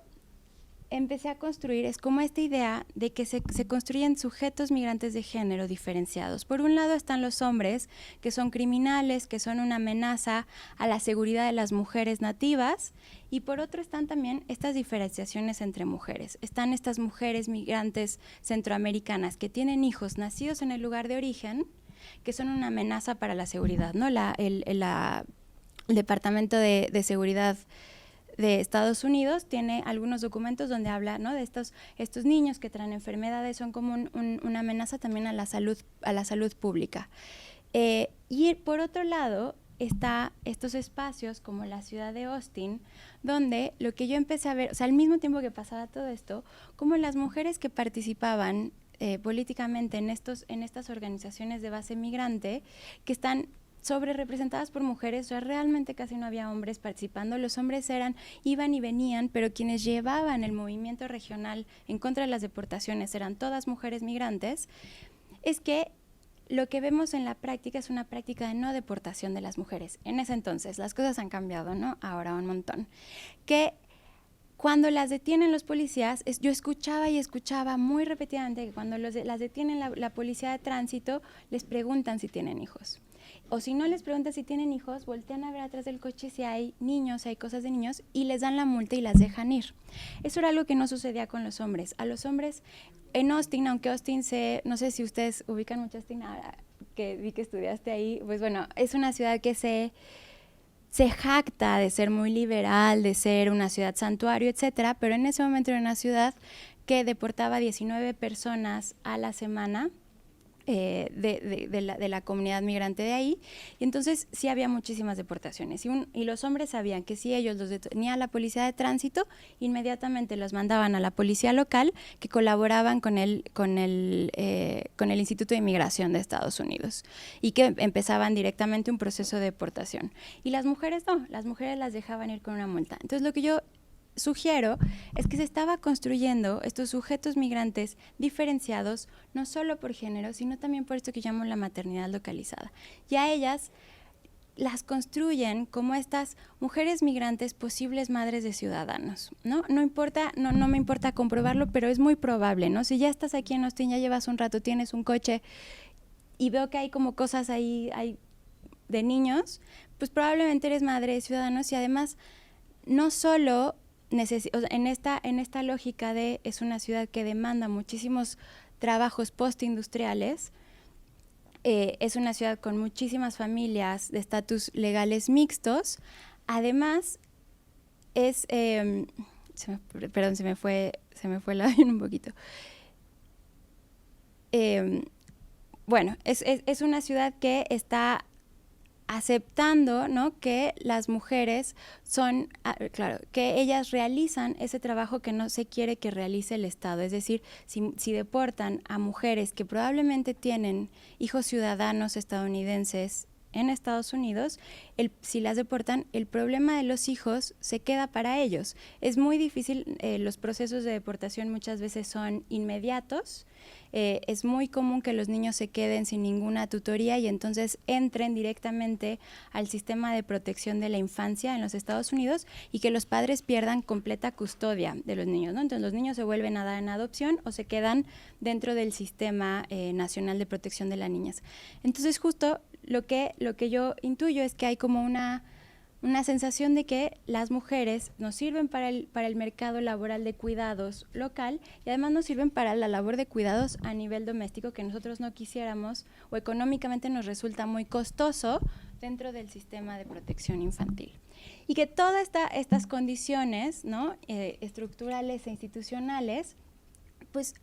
empecé a construir es como esta idea de que se construyen sujetos migrantes de género diferenciados. Por un lado están los hombres, que son criminales, que son una amenaza a la seguridad de las mujeres nativas, y por otro están también estas diferenciaciones entre mujeres. Están estas mujeres migrantes centroamericanas que tienen hijos nacidos en el lugar de origen, que son una amenaza para la seguridad, ¿no? El Departamento de Seguridad de Estados Unidos tiene algunos documentos donde habla, ¿no?, de estos niños que traen enfermedades, son como una amenaza también a la salud pública. Y por otro lado está estos espacios como la ciudad de Austin, donde lo que yo empecé a ver, o sea, al mismo tiempo que pasaba todo esto, como las mujeres que participaban políticamente en estas organizaciones de base migrante, que están sobre representadas por mujeres, o sea, realmente casi no había hombres participando. Los hombres iban y venían, pero quienes llevaban el movimiento regional en contra de las deportaciones eran todas mujeres migrantes. Es que lo que vemos en la práctica es una práctica de no deportación de las mujeres. En ese entonces, las cosas han cambiado, ¿no? Ahora un montón. Que cuando las detienen los policías, yo escuchaba muy repetidamente que cuando las detienen la policía de tránsito, les preguntan si tienen hijos. O si no les preguntan si tienen hijos, voltean a ver atrás del coche si hay niños, si hay cosas de niños, y les dan la multa y las dejan ir. Eso era algo que no sucedía con los hombres. A los hombres en Austin, aunque Austin no sé si ustedes ubican mucho Austin, ahora que vi que estudiaste ahí, pues bueno, es una ciudad que se jacta de ser muy liberal, de ser una ciudad santuario, etcétera, pero en ese momento era una ciudad que deportaba 19 personas a la semana de la comunidad migrante de ahí, y entonces sí había muchísimas deportaciones, y los hombres sabían que si ellos los detenía la policía de tránsito, inmediatamente los mandaban a la policía local, que colaboraban con el Instituto de Inmigración de Estados Unidos, y que empezaban directamente un proceso de deportación. Y las mujeres no, las mujeres las dejaban ir con una multa. Entonces lo que yo sugiero es que se estaba construyendo estos sujetos migrantes diferenciados, no solo por género, sino también por esto que llamo la maternidad localizada. Y a ellas las construyen como estas mujeres migrantes, posibles madres de ciudadanos, ¿no? No me importa comprobarlo, pero es muy probable, ¿no? Si ya estás aquí en Austin, ya llevas un rato, tienes un coche y veo que hay como cosas ahí hay de niños, pues probablemente eres madre de ciudadanos, y además no solo en esta lógica es una ciudad que demanda muchísimos trabajos postindustriales, es una ciudad con muchísimas familias de estatus legales mixtos, además se me fue el avión un poquito. Bueno, es una ciudad que está aceptando, ¿no?, que las mujeres que ellas realizan ese trabajo que no se quiere que realice el Estado. Es decir, si deportan a mujeres que probablemente tienen hijos ciudadanos estadounidenses en Estados Unidos, si las deportan, el problema de los hijos se queda para ellos. Es muy difícil, los procesos de deportación muchas veces son inmediatos, es muy común que los niños se queden sin ninguna tutoría y entonces entren directamente al sistema de protección de la infancia en los Estados Unidos, y que los padres pierdan completa custodia de los niños, ¿no? Entonces los niños se vuelven a dar en adopción o se quedan dentro del sistema nacional de protección de las niñas. Entonces justo lo que yo intuyo es que hay como una sensación de que las mujeres nos sirven para el mercado laboral de cuidados local, y además nos sirven para la labor de cuidados a nivel doméstico, que nosotros no quisiéramos o económicamente nos resulta muy costoso dentro del sistema de protección infantil. Y que todas estas condiciones, ¿no?, estructurales e institucionales, pues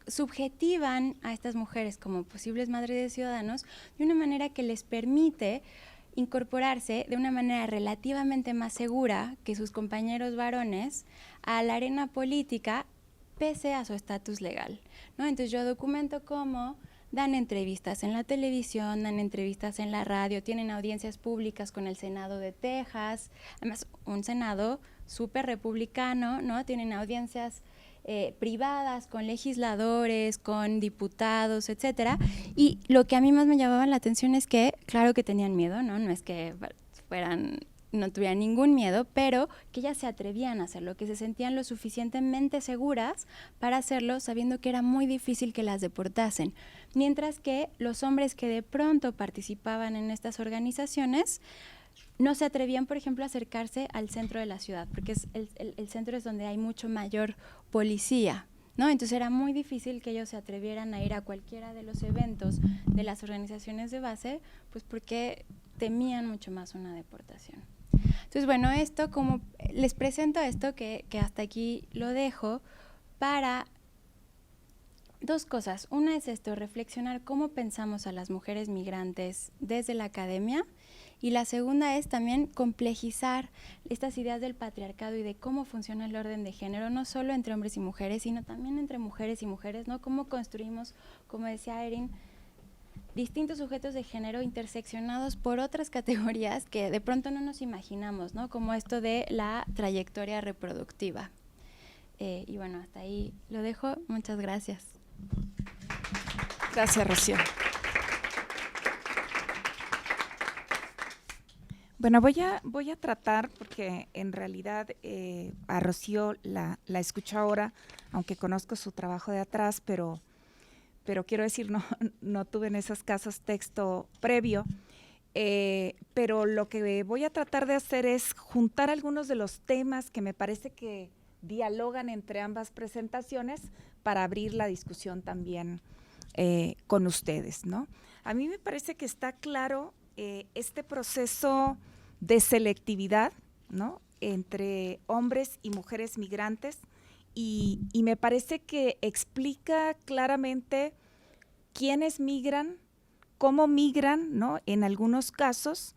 subjetivan a estas mujeres como posibles madres de ciudadanos de una manera que les permite incorporarse de una manera relativamente más segura que sus compañeros varones a la arena política pese a su estatus legal, ¿no? Entonces yo documento cómo dan entrevistas en la televisión, dan entrevistas en la radio, tienen audiencias públicas con el Senado de Texas, además un Senado súper republicano, ¿no? Tienen audiencias privadas con legisladores, con diputados, etcétera. Y lo que a mí más me llamaba la atención es que, claro que tenían miedo, ¿no? No es que no tuvieran ningún miedo, pero que ellas se atrevían a hacerlo, que se sentían lo suficientemente seguras para hacerlo, sabiendo que era muy difícil que las deportasen. Mientras que los hombres que de pronto participaban en estas organizaciones no se atrevían, por ejemplo, a acercarse al centro de la ciudad, porque el centro es donde hay mucho mayor policía, ¿no? Entonces era muy difícil que ellos se atrevieran a ir a cualquiera de los eventos de las organizaciones de base, pues porque temían mucho más una deportación. Entonces, bueno, esto, como les presento esto, que hasta aquí lo dejo, para dos cosas. Una es esto, reflexionar cómo pensamos a las mujeres migrantes desde la academia, y la segunda es también complejizar estas ideas del patriarcado y de cómo funciona el orden de género, no solo entre hombres y mujeres, sino también entre mujeres y mujeres, ¿no? Cómo construimos, como decía Erin, distintos sujetos de género interseccionados por otras categorías que de pronto no nos imaginamos, ¿no? Como esto de la trayectoria reproductiva. Y bueno, hasta ahí lo dejo. Muchas gracias. Gracias, Rocío. Bueno, voy a tratar, porque en realidad a Rocío la escucho ahora, aunque conozco su trabajo de atrás, pero quiero decir, no tuve en esos casos texto previo, pero lo que voy a tratar de hacer es juntar algunos de los temas que me parece que dialogan entre ambas presentaciones para abrir la discusión también con ustedes, ¿no? A mí me parece que está claro este proceso de selectividad, ¿no?, entre hombres y mujeres migrantes, y me parece que explica claramente quiénes migran, cómo migran, ¿no?, en algunos casos,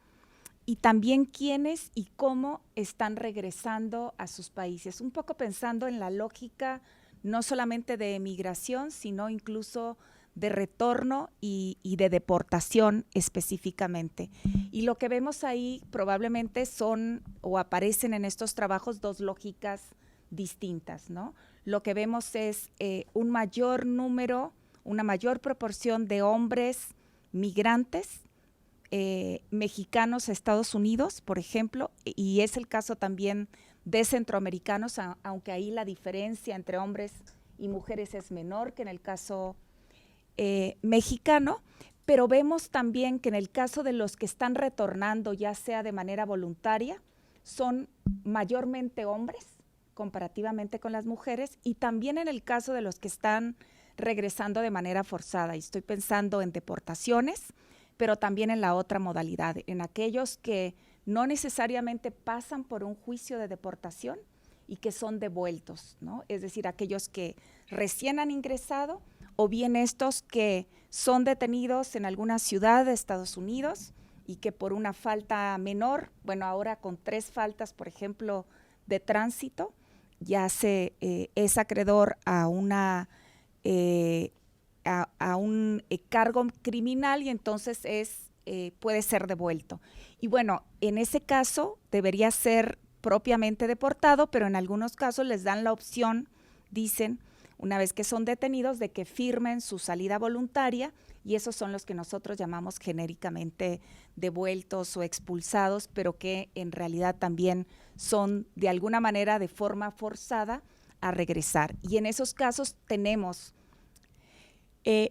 y también quiénes y cómo están regresando a sus países, un poco pensando en la lógica no solamente de emigración, sino incluso de retorno y de deportación específicamente. Y lo que vemos ahí probablemente son o aparecen en estos trabajos dos lógicas distintas, ¿no? Lo que vemos es un mayor número, una mayor proporción de hombres migrantes mexicanos a Estados Unidos, por ejemplo, y es el caso también de centroamericanos, aunque ahí la diferencia entre hombres y mujeres es menor que en el caso mexicano, pero vemos también que en el caso de los que están retornando, ya sea de manera voluntaria, son mayormente hombres comparativamente con las mujeres, y también en el caso de los que están regresando de manera forzada, y estoy pensando en deportaciones, pero también en la otra modalidad, en aquellos que no necesariamente pasan por un juicio de deportación y que son devueltos, ¿no? Es decir, aquellos que recién han ingresado, o bien estos que son detenidos en alguna ciudad de Estados Unidos y que por una falta menor, bueno, ahora con 3 faltas, por ejemplo, de tránsito, ya es acreedor a una a un cargo criminal, y entonces puede ser devuelto. Y bueno, en ese caso debería ser propiamente deportado, pero en algunos casos les dan la opción, dicen, una vez que son detenidos, de que firmen su salida voluntaria, y esos son los que nosotros llamamos genéricamente devueltos o expulsados, pero que en realidad también son de alguna manera de forma forzada a regresar. Y en esos casos tenemos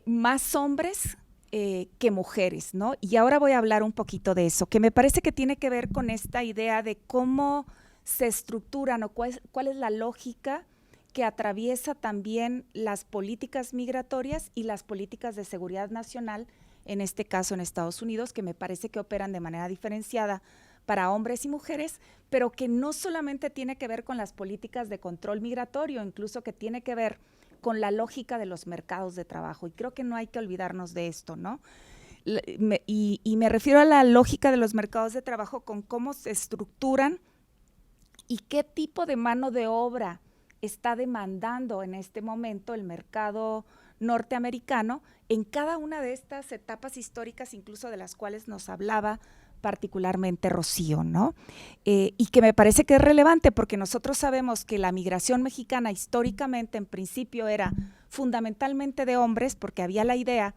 más hombres que mujeres, ¿no? Y ahora voy a hablar un poquito de eso, que me parece que tiene que ver con esta idea de cómo se estructuran o cuál es la lógica que atraviesa también las políticas migratorias y las políticas de seguridad nacional, en este caso en Estados Unidos, que me parece que operan de manera diferenciada para hombres y mujeres, pero que no solamente tiene que ver con las políticas de control migratorio, incluso que tiene que ver con la lógica de los mercados de trabajo, y creo que no hay que olvidarnos de esto, ¿no? y me refiero a la lógica de los mercados de trabajo con cómo se estructuran y qué tipo de mano de obra está demandando en este momento el mercado norteamericano en cada una de estas etapas históricas, incluso de las cuales nos hablaba particularmente Rocío, ¿no? Y que me parece que es relevante porque nosotros sabemos que la migración mexicana históricamente en principio era fundamentalmente de hombres, porque había la idea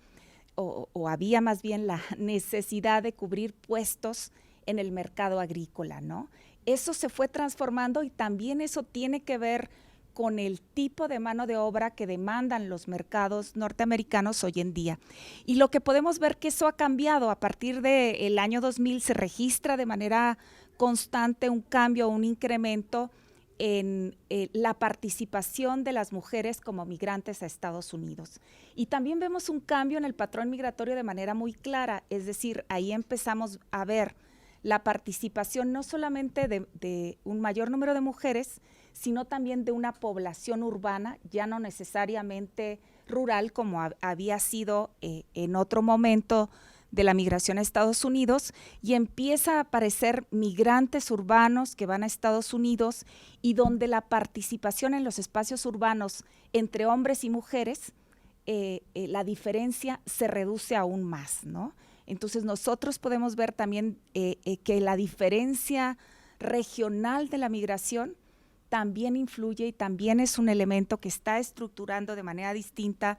o había más bien la necesidad de cubrir puestos en el mercado agrícola, ¿no? Eso se fue transformando y también eso tiene que ver con el tipo de mano de obra que demandan los mercados norteamericanos hoy en día. Y lo que podemos ver que eso ha cambiado a partir del año 2000, se registra de manera constante un cambio, un incremento en la participación de las mujeres como migrantes a Estados Unidos. Y también vemos un cambio en el patrón migratorio de manera muy clara, es decir, ahí empezamos a ver la participación no solamente de un mayor número de mujeres, sino también de una población urbana, ya no necesariamente rural como había sido en otro momento de la migración a Estados Unidos, y empieza a aparecer migrantes urbanos que van a Estados Unidos y donde la participación en los espacios urbanos entre hombres y mujeres, la diferencia se reduce aún más, ¿no? Entonces nosotros podemos ver también que la diferencia regional de la migración también influye y también es un elemento que está estructurando de manera distinta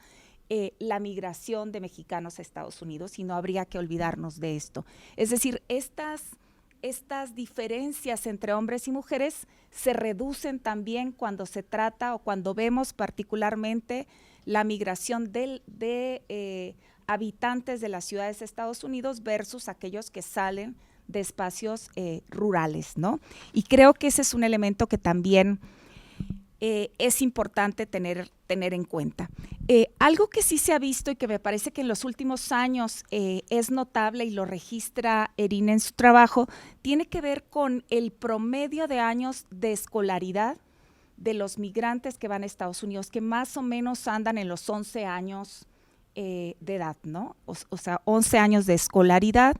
la migración de mexicanos a Estados Unidos, y no habría que olvidarnos de esto. Es decir, estas diferencias entre hombres y mujeres se reducen también cuando se trata o cuando vemos particularmente la migración de habitantes de las ciudades de Estados Unidos versus aquellos que salen de espacios rurales, ¿no? Y creo que ese es un elemento que también es importante tener en cuenta. Algo que sí se ha visto y que me parece que en los últimos años es notable y lo registra Erin en su trabajo, tiene que ver con el promedio de años de escolaridad de los migrantes que van a Estados Unidos, que más o menos andan en los 11 años de edad, ¿no? O sea, 11 años de escolaridad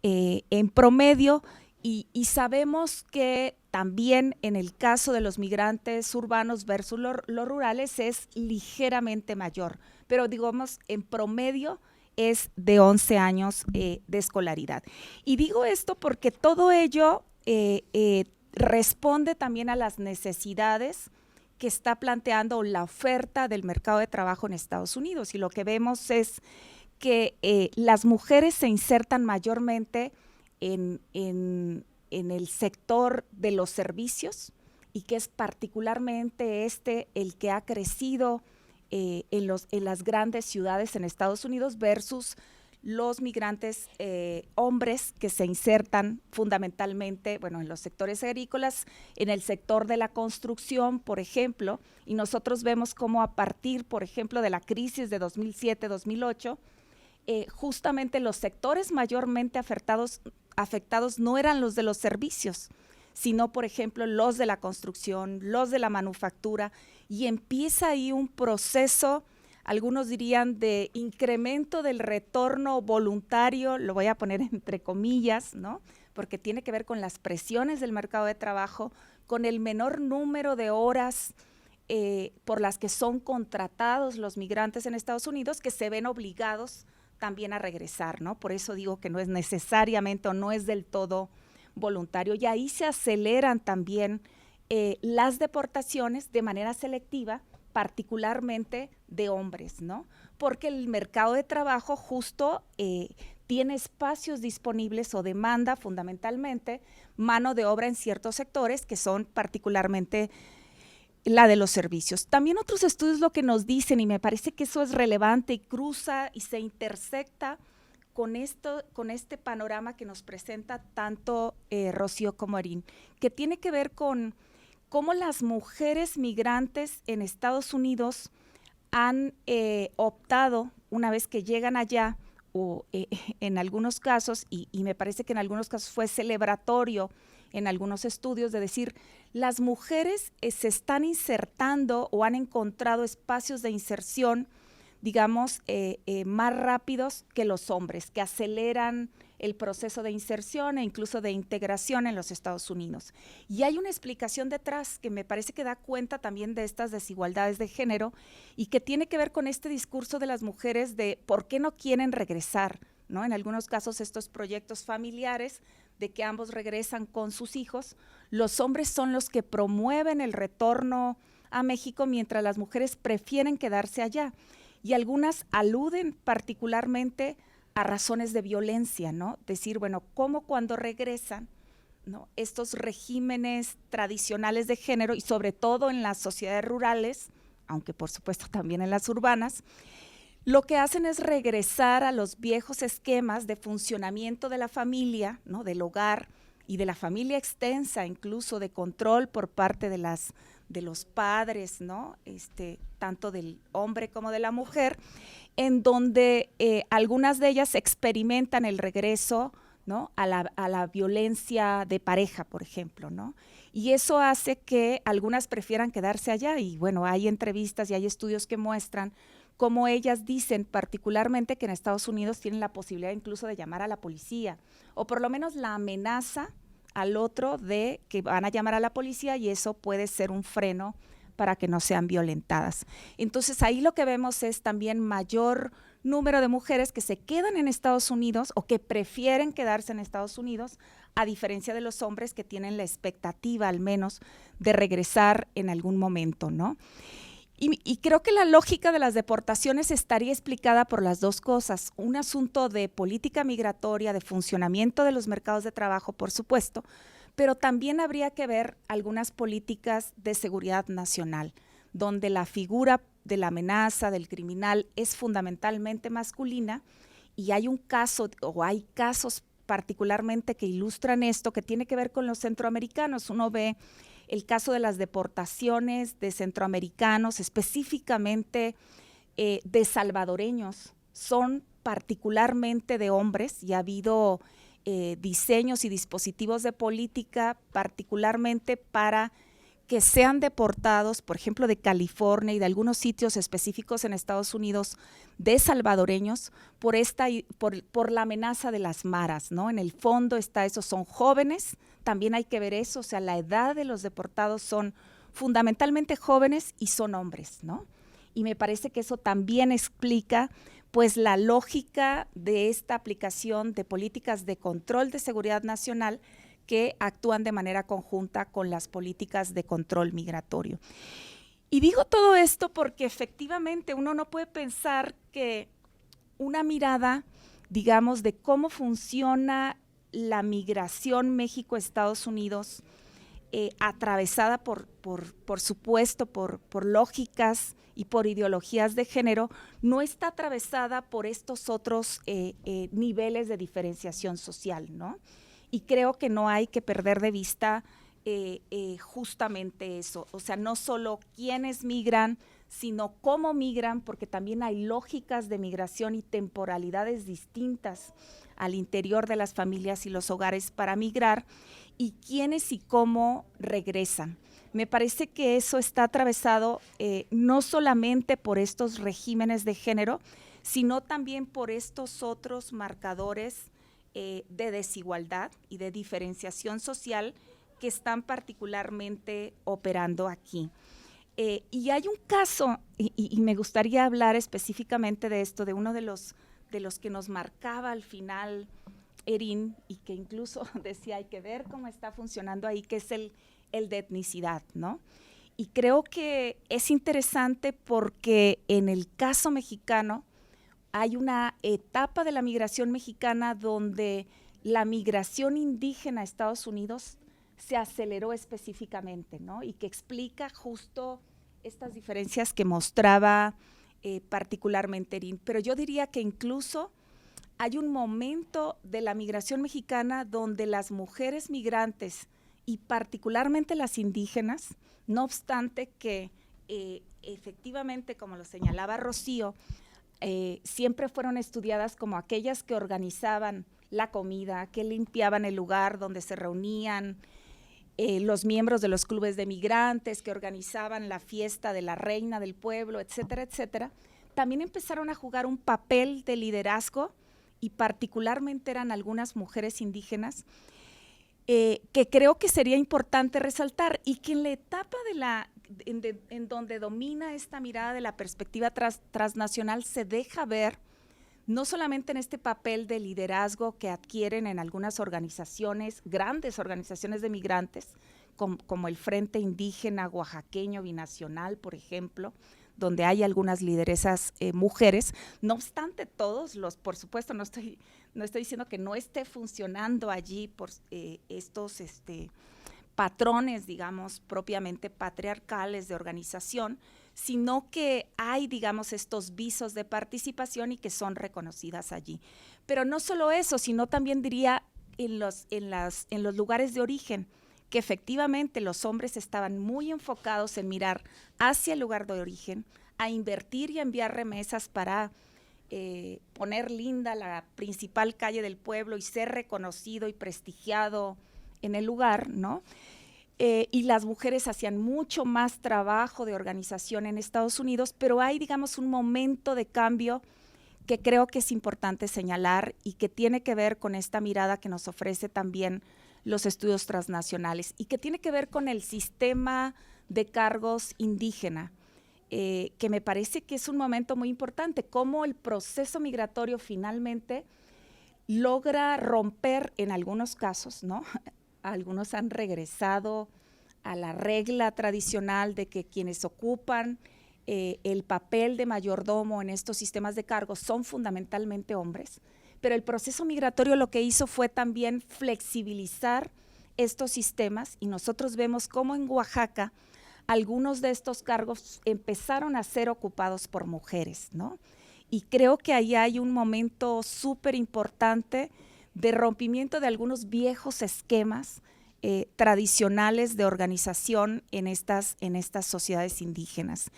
en promedio, y sabemos que también en el caso de los migrantes urbanos versus los rurales es ligeramente mayor, pero digamos en promedio es de 11 años de escolaridad. Y digo esto porque todo ello responde también a las necesidades que está planteando la oferta del mercado de trabajo en Estados Unidos, y lo que vemos es que las mujeres se insertan mayormente en el sector de los servicios, y que es particularmente el que ha crecido en las grandes ciudades en Estados Unidos versus los migrantes hombres que se insertan fundamentalmente, bueno, en los sectores agrícolas, en el sector de la construcción, por ejemplo, y nosotros vemos cómo a partir, por ejemplo, de la crisis de 2007-2008, justamente los sectores mayormente afectados no eran los de los servicios, sino, por ejemplo, los de la construcción, los de la manufactura, y empieza ahí un proceso, algunos dirían, de incremento del retorno voluntario, lo voy a poner entre comillas, ¿no? Porque tiene que ver con las presiones del mercado de trabajo, con el menor número de horas por las que son contratados los migrantes en Estados Unidos, que se ven obligados también a regresar, ¿no? Por eso digo que no es necesariamente o no es del todo voluntario, y ahí se aceleran también las deportaciones de manera selectiva, particularmente de hombres, ¿no? Porque el mercado de trabajo justo tiene espacios disponibles o demanda fundamentalmente mano de obra en ciertos sectores que son particularmente la de los servicios. También otros estudios lo que nos dicen, y me parece que eso es relevante y cruza y se intersecta con este panorama que nos presenta tanto Rocío como Erin, que tiene que ver con cómo las mujeres migrantes en Estados Unidos han optado, una vez que llegan allá, o en algunos casos, y me parece que en algunos casos fue celebratorio en algunos estudios, de decir, las mujeres se están insertando o han encontrado espacios de inserción digamos, más rápidos que los hombres, que aceleran el proceso de inserción e incluso de integración en los Estados Unidos. Y hay una explicación detrás que me parece que da cuenta también de estas desigualdades de género y que tiene que ver con este discurso de las mujeres de por qué no quieren regresar, ¿no? En algunos casos estos proyectos familiares de que ambos regresan con sus hijos, los hombres son los que promueven el retorno a México mientras las mujeres prefieren quedarse allá. Y algunas aluden particularmente a razones de violencia, ¿no? Decir, bueno, ¿cómo cuando regresan, ¿no?, estos regímenes tradicionales de género, y sobre todo en las sociedades rurales, aunque por supuesto también en las urbanas, lo que hacen es regresar a los viejos esquemas de funcionamiento de la familia, ¿no?, del hogar y de la familia extensa, incluso de control por parte de los padres, ¿no?, tanto del hombre como de la mujer, en donde algunas de ellas experimentan el regreso, ¿no?, a la violencia de pareja, por ejemplo, ¿no? Y eso hace que algunas prefieran quedarse allá. Y bueno, hay entrevistas y hay estudios que muestran cómo ellas dicen particularmente que en Estados Unidos tienen la posibilidad incluso de llamar a la policía, o por lo menos la amenaza al otro de que van a llamar a la policía, y eso puede ser un freno para que no sean violentadas. Entonces ahí lo que vemos es también mayor número de mujeres que se quedan en Estados Unidos o que prefieren quedarse en Estados Unidos, a diferencia de los hombres que tienen la expectativa al menos de regresar en algún momento, ¿no? Y creo que la lógica de las deportaciones estaría explicada por las dos cosas: un asunto de política migratoria, de funcionamiento de los mercados de trabajo, por supuesto, pero también habría que ver algunas políticas de seguridad nacional, donde la figura de la amenaza, del criminal, es fundamentalmente masculina, y hay un caso, o hay casos particularmente que ilustran esto, que tiene que ver con los centroamericanos. Uno ve el caso de las deportaciones de centroamericanos, específicamente de salvadoreños, son particularmente de hombres, y ha habido diseños y dispositivos de política particularmente para que sean deportados, por ejemplo, de California y de algunos sitios específicos en Estados Unidos, de salvadoreños, por la amenaza de las maras, ¿no? En el fondo está eso, son jóvenes, también hay que ver eso, o sea, la edad de los deportados son fundamentalmente jóvenes y son hombres, ¿no? Y me parece que eso también explica pues la lógica de esta aplicación de políticas de control de seguridad nacional que actúan de manera conjunta con las políticas de control migratorio. Y digo todo esto porque efectivamente uno no puede pensar que una mirada, digamos, de cómo funciona la migración México-Estados Unidos, atravesada por supuesto por lógicas y por ideologías de género, no está atravesada por estos otros niveles de diferenciación social, ¿no? Y creo que no hay que perder de vista justamente eso, o sea, no solo quiénes migran, sino cómo migran, porque también hay lógicas de migración y temporalidades distintas al interior de las familias y los hogares para migrar, y quiénes y cómo regresan. Me parece que eso está atravesado no solamente por estos regímenes de género, sino también por estos otros marcadores de desigualdad y de diferenciación social que están particularmente operando aquí. Y hay un caso, y me gustaría hablar específicamente de esto, de uno de los que nos marcaba al final Erin, y que incluso decía hay que ver cómo está funcionando ahí, que es el de etnicidad, ¿no? Y creo que es interesante porque en el caso mexicano hay una etapa de la migración mexicana donde la migración indígena a Estados Unidos se aceleró específicamente, ¿no? Y que explica justo estas diferencias que mostraba particularmente Erin. Pero yo diría que incluso hay un momento de la migración mexicana donde las mujeres migrantes, y particularmente las indígenas, no obstante que efectivamente, como lo señalaba Rocío, siempre fueron estudiadas como aquellas que organizaban la comida, que limpiaban el lugar donde se reunían los miembros de los clubes de migrantes, que organizaban la fiesta de la reina del pueblo, etcétera, etcétera. también empezaron a jugar un papel de liderazgo, y particularmente eran algunas mujeres indígenas, que creo que sería importante resaltar, y que en la etapa en donde domina esta mirada de la perspectiva transnacional se deja ver, no solamente en este papel de liderazgo que adquieren en algunas organizaciones, grandes organizaciones de migrantes, como el Frente Indígena Oaxaqueño Binacional, por ejemplo, donde hay algunas lideresas mujeres. No obstante, por supuesto, no estoy diciendo que no esté funcionando allí por estos patrones, digamos, propiamente patriarcales de organización, sino que hay, digamos, estos visos de participación y que son reconocidas allí. Pero no solo eso, sino también diría en los lugares de origen, que efectivamente los hombres estaban muy enfocados en mirar hacia el lugar de origen, a invertir y a enviar remesas para poner linda la principal calle del pueblo y ser reconocido y prestigiado en el lugar, ¿no? Y las mujeres hacían mucho más trabajo de organización en Estados Unidos, pero hay, digamos, un momento de cambio que creo que es importante señalar y que tiene que ver con esta mirada que nos ofrece también los estudios transnacionales y que tiene que ver con el sistema de cargos indígena, que me parece que es un momento muy importante, cómo el proceso migratorio finalmente logra romper en algunos casos, ¿no? Algunos han regresado a la regla tradicional de que quienes ocupan el papel de mayordomo en estos sistemas de cargos son fundamentalmente hombres, pero el proceso migratorio lo que hizo fue también flexibilizar estos sistemas y nosotros vemos cómo en Oaxaca algunos de estos cargos empezaron a ser ocupados por mujeres, ¿no? Y creo que ahí hay un momento súper importante de rompimiento de algunos viejos esquemas tradicionales de organización en estas sociedades indígenas.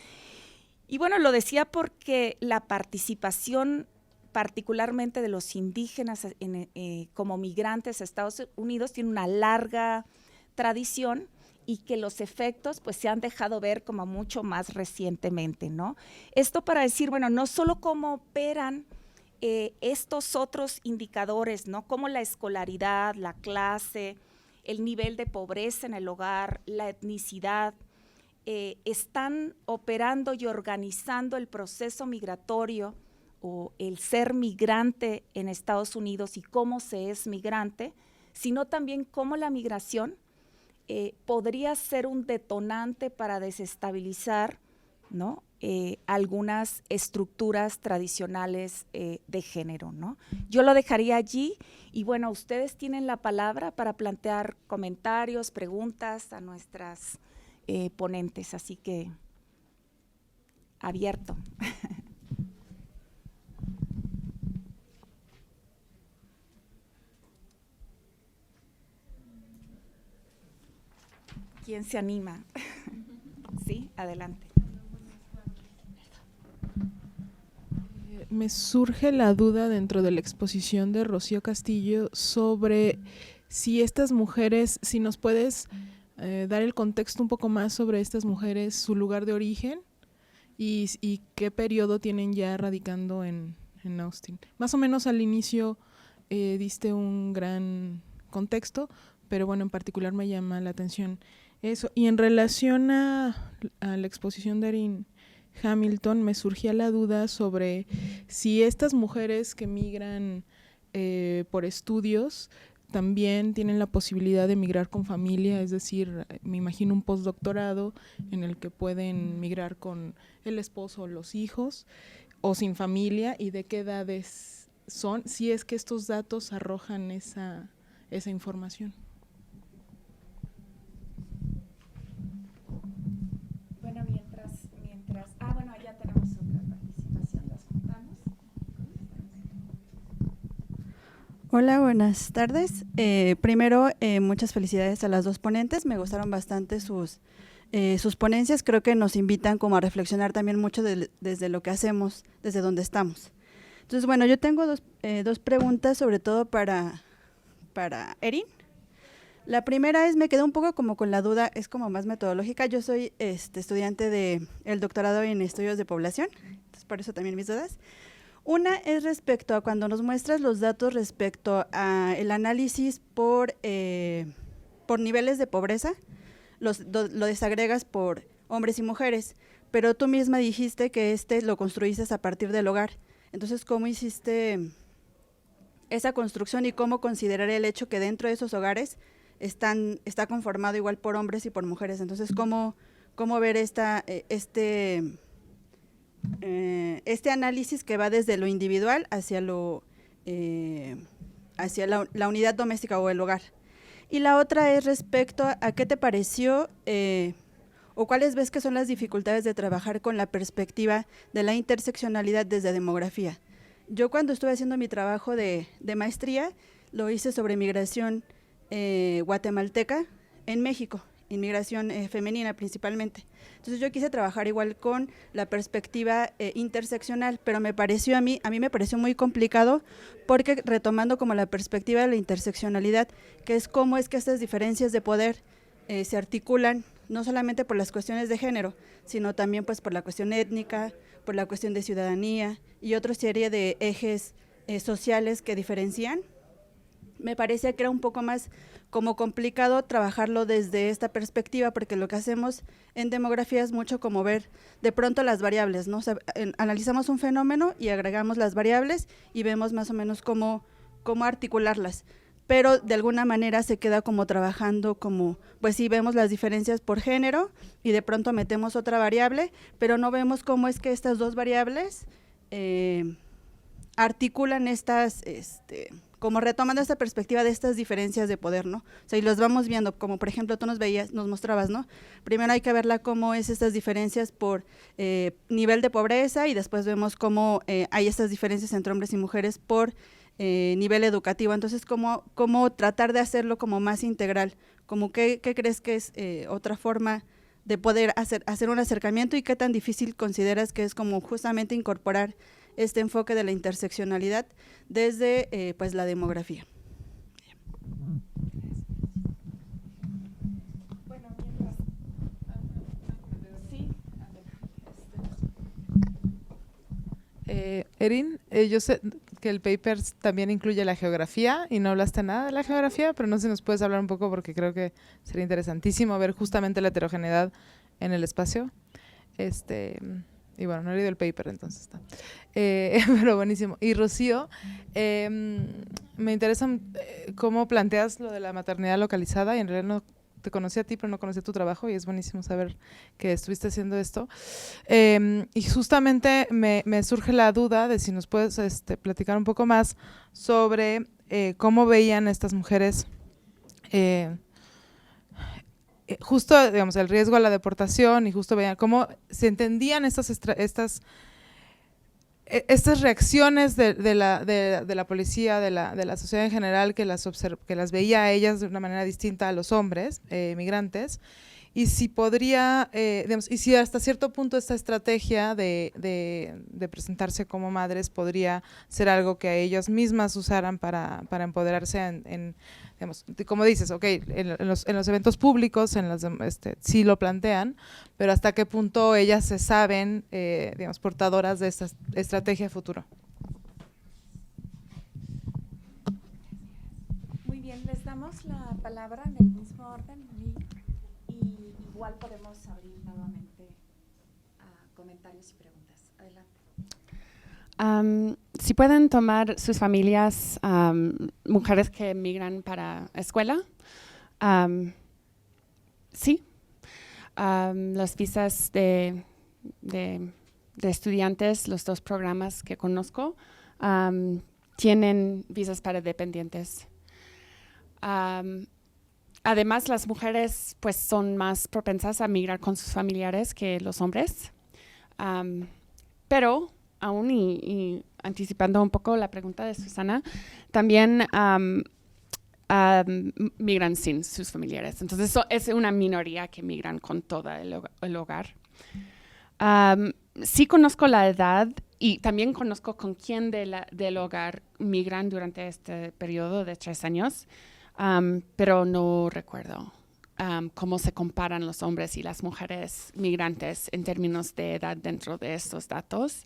Y bueno, lo decía porque la participación particularmente de los indígenas como migrantes a Estados Unidos tiene una larga tradición y que los efectos pues se han dejado ver como mucho más recientemente, ¿no? Esto para decir, bueno, no solo cómo operan estos otros indicadores, ¿no? Como la escolaridad, la clase, el nivel de pobreza en el hogar, la etnicidad, están operando y organizando el proceso migratorio o el ser migrante en Estados Unidos y cómo se es migrante, sino también cómo la migración podría ser un detonante para desestabilizar, ¿no? Algunas estructuras tradicionales de género, ¿no? Yo lo dejaría allí y bueno, ustedes tienen la palabra para plantear comentarios, preguntas a nuestras ponentes, así que abierto. ¿Quién se anima? Sí, adelante. Me surge la duda dentro de la exposición de Rocío Castillo sobre si estas mujeres, si nos puedes dar el contexto un poco más sobre estas mujeres, su lugar de origen y qué periodo tienen ya radicando en Austin. Más o menos al inicio diste un gran contexto, pero bueno, en particular me llama la atención eso. Y en relación a la exposición de Erin Hamilton, me surgía la duda sobre si estas mujeres que migran por estudios también tienen la posibilidad de migrar con familia, es decir, me imagino un postdoctorado en el que pueden migrar con el esposo o los hijos, o sin familia, y de qué edades son, si es que estos datos arrojan esa información. Bueno, bueno, ya tenemos otra participación, las juntamos. Hola, buenas tardes. Primero, muchas felicidades a las dos ponentes. Me gustaron bastante sus ponencias. Creo que nos invitan como a reflexionar también mucho desde lo que hacemos, desde donde estamos. Entonces, bueno, yo tengo dos preguntas, sobre todo para Erin. La primera es, me quedé un poco como con la duda, es como más metodológica. Yo soy estudiante del doctorado en estudios de población, entonces por eso también mis dudas. Una es respecto a cuando nos muestras los datos respecto a el análisis por niveles de pobreza, lo desagregas por hombres y mujeres, pero tú misma dijiste que lo construiste a partir del hogar. Entonces, ¿cómo hiciste esa construcción y cómo considerar el hecho que dentro de esos hogares está conformado igual por hombres y por mujeres? Entonces, ¿cómo ver este análisis que va desde lo individual hacia la unidad doméstica o el hogar? Y la otra es respecto a qué te pareció o cuáles ves que son las dificultades de trabajar con la perspectiva de la interseccionalidad desde demografía. Yo cuando estuve haciendo mi trabajo de maestría, lo hice sobre migración guatemalteca en México, inmigración femenina principalmente. Entonces yo quise trabajar igual con la perspectiva interseccional, pero a mí me pareció muy complicado porque retomando como la perspectiva de la interseccionalidad, que es cómo es que estas diferencias de poder se articulan no solamente por las cuestiones de género, sino también pues por la cuestión étnica, por la cuestión de ciudadanía y otra serie de ejes sociales que diferencian. Me parecía que era un poco más como complicado trabajarlo desde esta perspectiva, porque lo que hacemos en demografía es mucho como ver de pronto las variables, ¿no? O sea, analizamos un fenómeno y agregamos las variables y vemos más o menos cómo articularlas, pero de alguna manera se queda como trabajando como, pues sí vemos las diferencias por género y de pronto metemos otra variable, pero no vemos cómo es que estas dos variables articulan estas, como retomando esta perspectiva de estas diferencias de poder, ¿no? O sea, y los vamos viendo, como por ejemplo tú nos mostrabas, ¿no? Primero hay que verla cómo es estas diferencias por nivel de pobreza y después vemos cómo hay estas diferencias entre hombres y mujeres por nivel educativo. Entonces, ¿cómo tratar de hacerlo como más integral? Como ¿qué crees que es otra forma de poder hacer un acercamiento y qué tan difícil consideras que es como justamente incorporar este enfoque de la interseccionalidad desde pues la demografía? Bueno, mientras... Sí. Erin, yo sé que el paper también incluye la geografía y no hablaste nada de la geografía, pero no sé si nos puedes hablar un poco porque creo que sería interesantísimo ver justamente la heterogeneidad en el espacio. Y bueno, no he leído el paper, entonces está. Pero buenísimo. Y Rocío, me interesa cómo planteas lo de la maternidad localizada, y en realidad no te conocí a ti, pero no conocí tu trabajo, y es buenísimo saber que estuviste haciendo esto. Y justamente me surge la duda de si nos puedes platicar un poco más sobre cómo veían estas mujeres justo, digamos, el riesgo a la deportación, y justo veían cómo se entendían estas reacciones de la policía, de la sociedad en general, que las veía a ellas de una manera distinta a los hombres migrantes, y si podría, digamos, y si hasta cierto punto esta estrategia de presentarse como madres podría ser algo que a ellas mismas usaran para empoderarse digamos, como dices, okay, en los eventos públicos, sí lo plantean, pero hasta qué punto ellas se saben, digamos, portadoras de esta estrategia de futuro. Muy bien, les damos la palabra en el mismo orden y igual podemos abrir nuevamente a comentarios y preguntas. Adelante. Si pueden tomar sus familias, mujeres que migran para escuela, sí. Las visas de estudiantes, los dos programas que conozco, tienen visas para dependientes. Además, las mujeres pues son más propensas a migrar con sus familiares que los hombres, pero aún y anticipando un poco la pregunta de Susana, también migran sin sus familiares. Entonces, es una minoría que migran con todo el hogar. Sí conozco la edad y también conozco con quién del hogar migran durante este periodo de 3 años. pero no recuerdo cómo se comparan los hombres y las mujeres migrantes en términos de edad dentro de estos datos.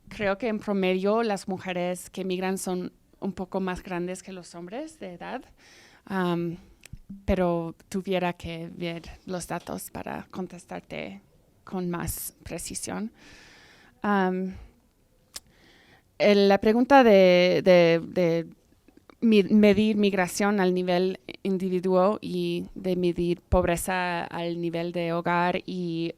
Creo que en promedio las mujeres que migran son un poco más grandes que los hombres de edad, pero tuviera que ver los datos para contestarte con más precisión. La pregunta de medir migración al nivel individuo y de medir pobreza al nivel de hogar y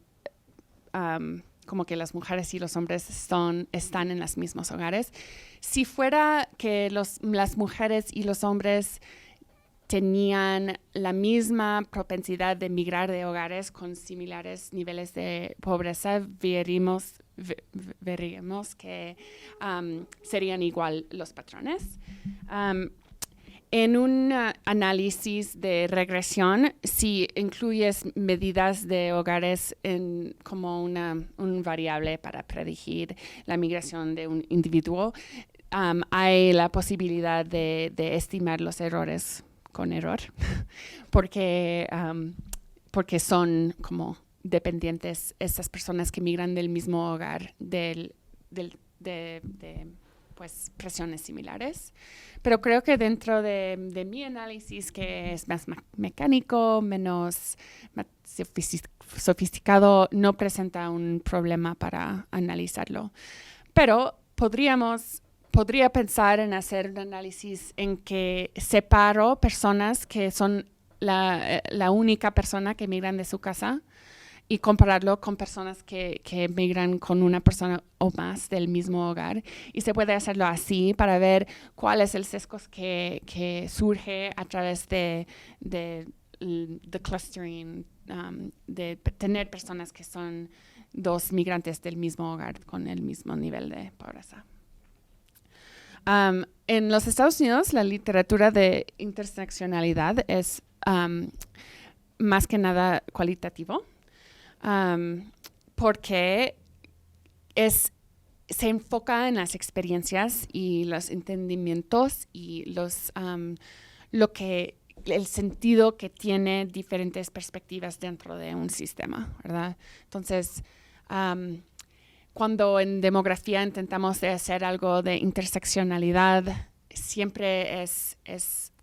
como que las mujeres y los hombres están en los mismos hogares. Si fuera que las mujeres y los hombres tenían la misma propensidad de migrar de hogares con similares niveles de pobreza, veríamos que serían igual los patrones. En un análisis de regresión, si incluyes medidas de hogares como un variable para predecir la migración de un individuo, hay la posibilidad de estimar los errores con error, porque son como dependientes estas personas que migran del mismo hogar, de pues, presiones similares. Pero creo que dentro de mi análisis, que es más mecánico, menos sofisticado, no presenta un problema para analizarlo. Pero podría pensar en hacer un análisis en que separo personas que son la única persona que migran de su casa y compararlo con personas que migran con una persona o más del mismo hogar. Y se puede hacerlo así para ver cuál es el sesgo que surge a través de clustering, de tener personas que son dos migrantes del mismo hogar con el mismo nivel de pobreza. En los Estados Unidos, la literatura de interseccionalidad es más que nada cualitativo, porque se enfoca en las experiencias y los entendimientos y el sentido que tiene diferentes perspectivas dentro de un sistema, ¿verdad? Entonces, cuando en demografía intentamos hacer algo de interseccionalidad, siempre es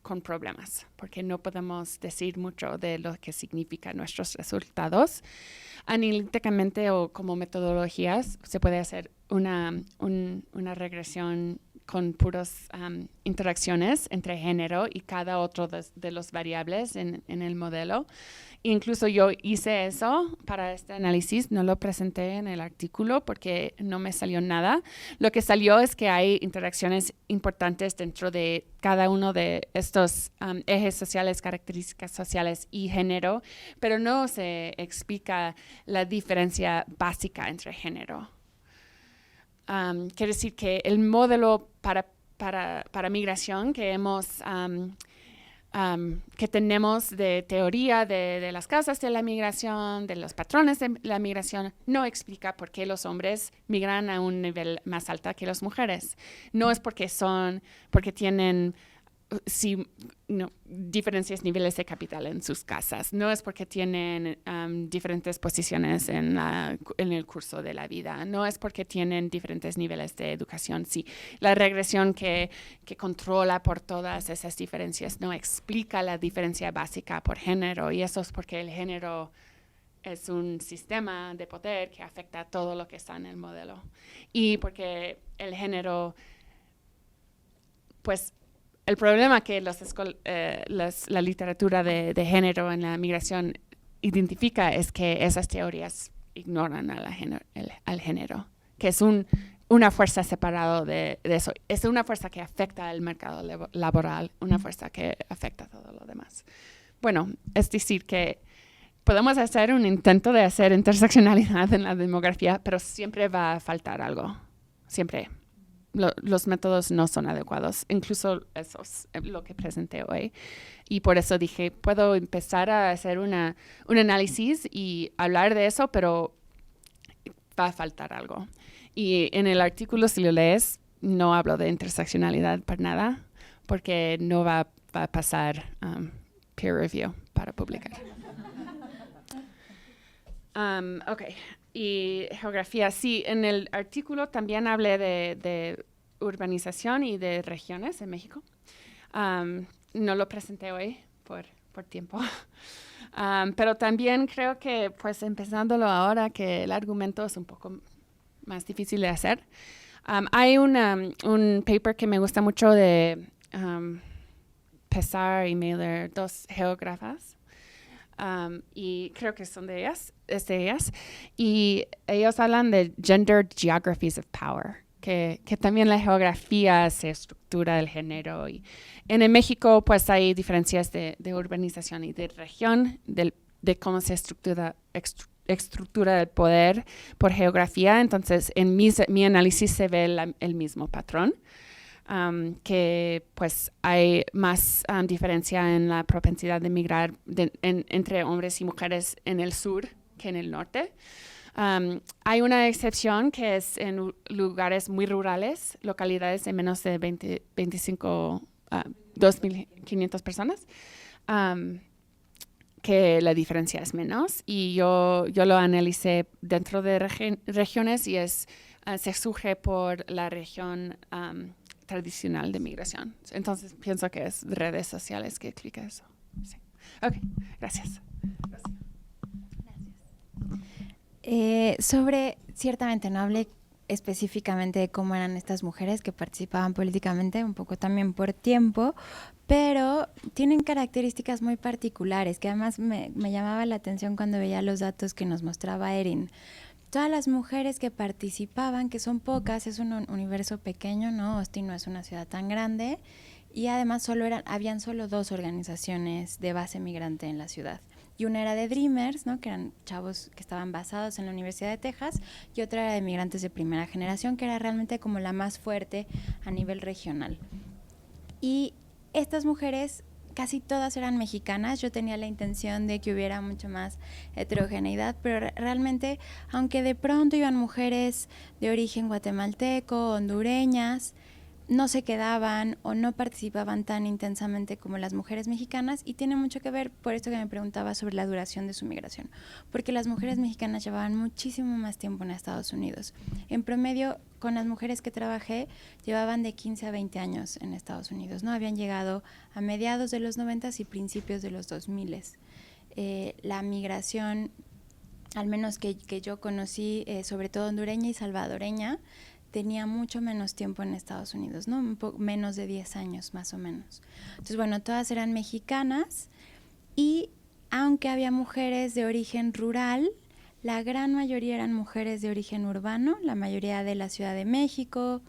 con problemas, porque no podemos decir mucho de lo que significan nuestros resultados. Analíticamente o como metodologías, se puede hacer una regresión con puras interacciones entre género y cada otro de los variables en el modelo. Incluso yo hice eso para este análisis, no lo presenté en el artículo porque no me salió nada. Lo que salió es que hay interacciones importantes dentro de cada uno de estos ejes sociales, características sociales y género, pero no se explica la diferencia básica entre género. Quiere decir que el modelo para migración que que tenemos de teoría de las causas de la migración, de los patrones de la migración, no explica por qué los hombres migran a un nivel más alto que las mujeres. No es porque tienen diferentes niveles de capital en sus casas. No es porque tienen diferentes posiciones en el curso de la vida. No es porque tienen diferentes niveles de educación. Sí, la regresión que controla por todas esas diferencias no explica la diferencia básica por género, y eso es porque el género es un sistema de poder que afecta a todo lo que está en el modelo. Y porque el género, pues, el problema que la literatura de género en la migración identifica es que esas teorías ignoran al género, que es una fuerza separada de eso. Es una fuerza que afecta al mercado laboral, una fuerza que afecta a todo lo demás. Bueno, es decir que podemos hacer un intento de hacer interseccionalidad en la demografía, pero siempre va a faltar algo, siempre. Los métodos no son adecuados, incluso eso es lo que presenté hoy. Y por eso dije, puedo empezar a hacer un análisis y hablar de eso, pero va a faltar algo. Y en el artículo, si lo lees, no hablo de interseccionalidad para nada, porque no va a va a pasar peer review para publicar. Ok, y geografía, sí, en el artículo también hablé de urbanización y de regiones en México. No lo presenté hoy por tiempo. Pero también creo que, pues empezándolo ahora, que el argumento es un poco más difícil de hacer. Hay un paper que me gusta mucho de Pesar y Mailer, dos geógrafas, y creo que son de ellas, y ellos hablan de Gender Geographies of Power, que también la geografía se estructura el género. Y en México, pues hay diferencias de urbanización y de región, de cómo se estructura el poder por geografía. Entonces, en mi análisis se ve el mismo patrón, que pues hay más diferencia en la propensidad de migrar entre hombres y mujeres en el sur que en el norte. Hay una excepción que es en lugares muy rurales, localidades de menos de 2.500 personas, que la diferencia es menos. Y yo lo analicé dentro de regiones y se surge por la región tradicional de migración. Entonces pienso que es redes sociales que explica eso. Sí. Ok, gracias. Ciertamente no hablé específicamente de cómo eran estas mujeres que participaban políticamente, un poco también por tiempo, pero tienen características muy particulares, que además me llamaba la atención cuando veía los datos que nos mostraba Erin. Todas las mujeres que participaban, que son pocas, es un universo pequeño, ¿no? Austin no es una ciudad tan grande, y además habían solo 2 organizaciones de base migrante en la ciudad. Y una era de Dreamers, ¿no? Que eran chavos que estaban basados en la Universidad de Texas, y otra era de migrantes de primera generación, que era realmente como la más fuerte a nivel regional. Y estas mujeres casi todas eran mexicanas. Yo tenía la intención de que hubiera mucho más heterogeneidad, pero realmente, aunque de pronto iban mujeres de origen guatemalteco, hondureñas, no se quedaban o no participaban tan intensamente como las mujeres mexicanas, y tiene mucho que ver por esto que me preguntaba sobre la duración de su migración, porque las mujeres mexicanas llevaban muchísimo más tiempo en Estados Unidos. En promedio, con las mujeres que trabajé, llevaban de 15 a 20 años en Estados Unidos, ¿no? Habían llegado a mediados de los 90 y principios de los 2000. La migración, al menos que yo conocí, sobre todo hondureña y salvadoreña, tenía mucho menos tiempo en Estados Unidos, ¿no? Menos de 10 años, más o menos. Entonces, bueno, todas eran mexicanas, y aunque había mujeres de origen rural, la gran mayoría eran mujeres de origen urbano, la mayoría de la Ciudad de México,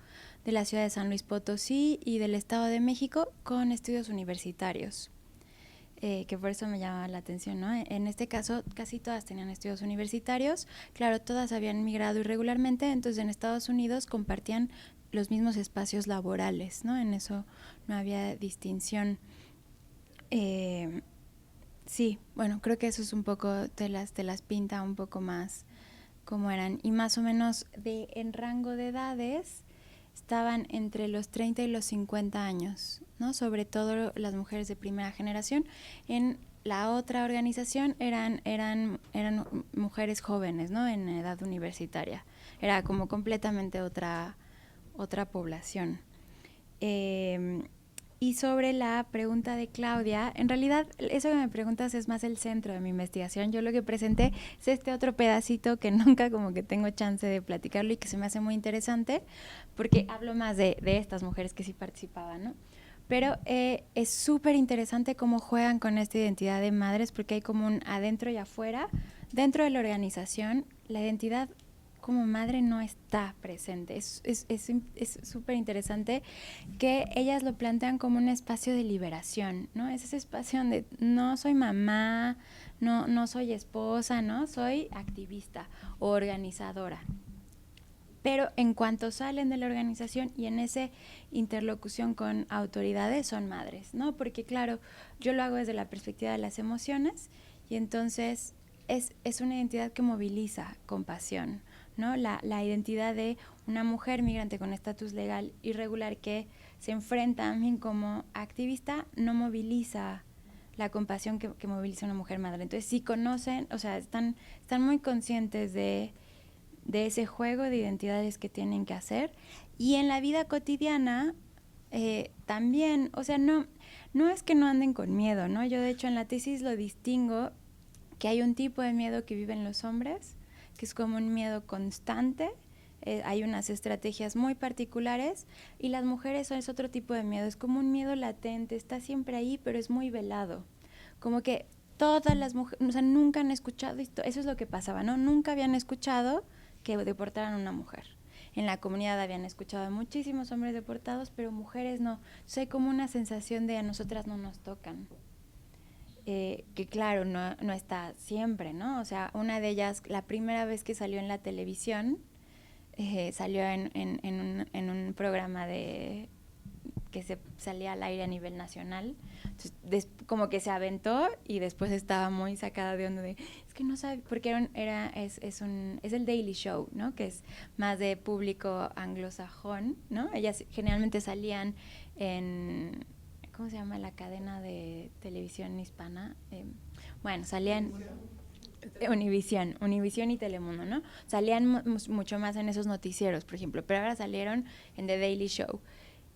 de la ciudad de San Luis Potosí y del Estado de México, con estudios universitarios. Que por eso me llamaba la atención, ¿no? En este caso, casi todas tenían estudios universitarios. Claro, todas habían migrado irregularmente, entonces en Estados Unidos compartían los mismos espacios laborales, ¿no? En eso no había distinción. Sí, bueno, creo que eso es un poco, te las pinta un poco más cómo eran. Y más o menos en rango de edades estaban entre los 30 y los 50 años, ¿no? Sobre todo las mujeres de primera generación. En la otra organización eran mujeres jóvenes, ¿no? En edad universitaria. Era como completamente otra población. Y sobre la pregunta de Claudia, en realidad eso que me preguntas es más el centro de mi investigación. Yo lo que presenté es este otro pedacito que nunca como que tengo chance de platicarlo y que se me hace muy interesante, porque hablo más de estas mujeres que sí participaban, ¿no? Pero es súper interesante cómo juegan con esta identidad de madres, porque hay como un adentro y afuera. Dentro de la organización, la identidad como madre no está presente. Es súper interesante que ellas lo plantean como un espacio de liberación, ¿no? Es ese espacio donde no soy mamá, no soy esposa, ¿no? Soy activista o organizadora. Pero en cuanto salen de la organización y en esa interlocución con autoridades, son madres, ¿no? Porque claro, yo lo hago desde la perspectiva de las emociones, y entonces es una identidad que moviliza compasión, ¿no? La identidad de una mujer migrante con estatus legal irregular que se enfrenta a mí como activista no moviliza la compasión que moviliza una mujer madre. Entonces sí conocen, o sea, están muy conscientes de ese juego de identidades que tienen que hacer, y en la vida cotidiana también, o sea, no es que no anden con miedo, ¿no? Yo de hecho en la tesis lo distingo, que hay un tipo de miedo que viven los hombres, que es como un miedo constante, hay unas estrategias muy particulares, y las mujeres es otro tipo de miedo, es como un miedo latente, está siempre ahí, pero es muy velado, como que todas las mujeres, o sea, nunca han escuchado esto, eso es lo que pasaba, ¿no? Nunca habían escuchado que deportaran a una mujer. En la comunidad habían escuchado a muchísimos hombres deportados, pero mujeres no. Entonces hay como una sensación de a nosotras no nos tocan. Que claro, no está siempre, ¿no? O sea, una de ellas, la primera vez que salió en la televisión, salió en un programa que se salía al aire a nivel nacional. Entonces, como que se aventó y después estaba muy sacada de onda de, es que no sabe, porque es el Daily Show, ¿no? Que es más de público anglosajón, ¿no? Ellas generalmente salían en, ¿cómo se llama la cadena de televisión hispana? Bueno, salían Univisión y Telemundo, ¿no? Salían mucho más en esos noticieros, por ejemplo, pero ahora salieron en The Daily Show.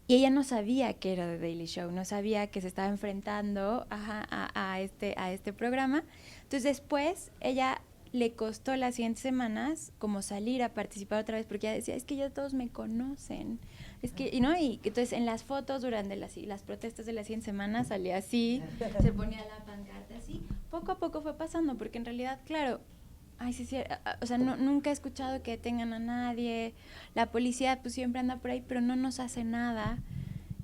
Y ella no sabía que era The Daily Show, no sabía que se estaba enfrentando a este programa. Entonces después ella le costó las siguientes semanas como salir a participar otra vez, porque ella decía, es que ya todos me conocen. Es que, y entonces en las fotos durante las protestas de las 100 semanas salía así, se ponía la pancarta así. Poco a poco fue pasando, porque en realidad, claro, sí, o sea, nunca he escuchado que detengan a nadie, la policía pues siempre anda por ahí, pero no nos hace nada,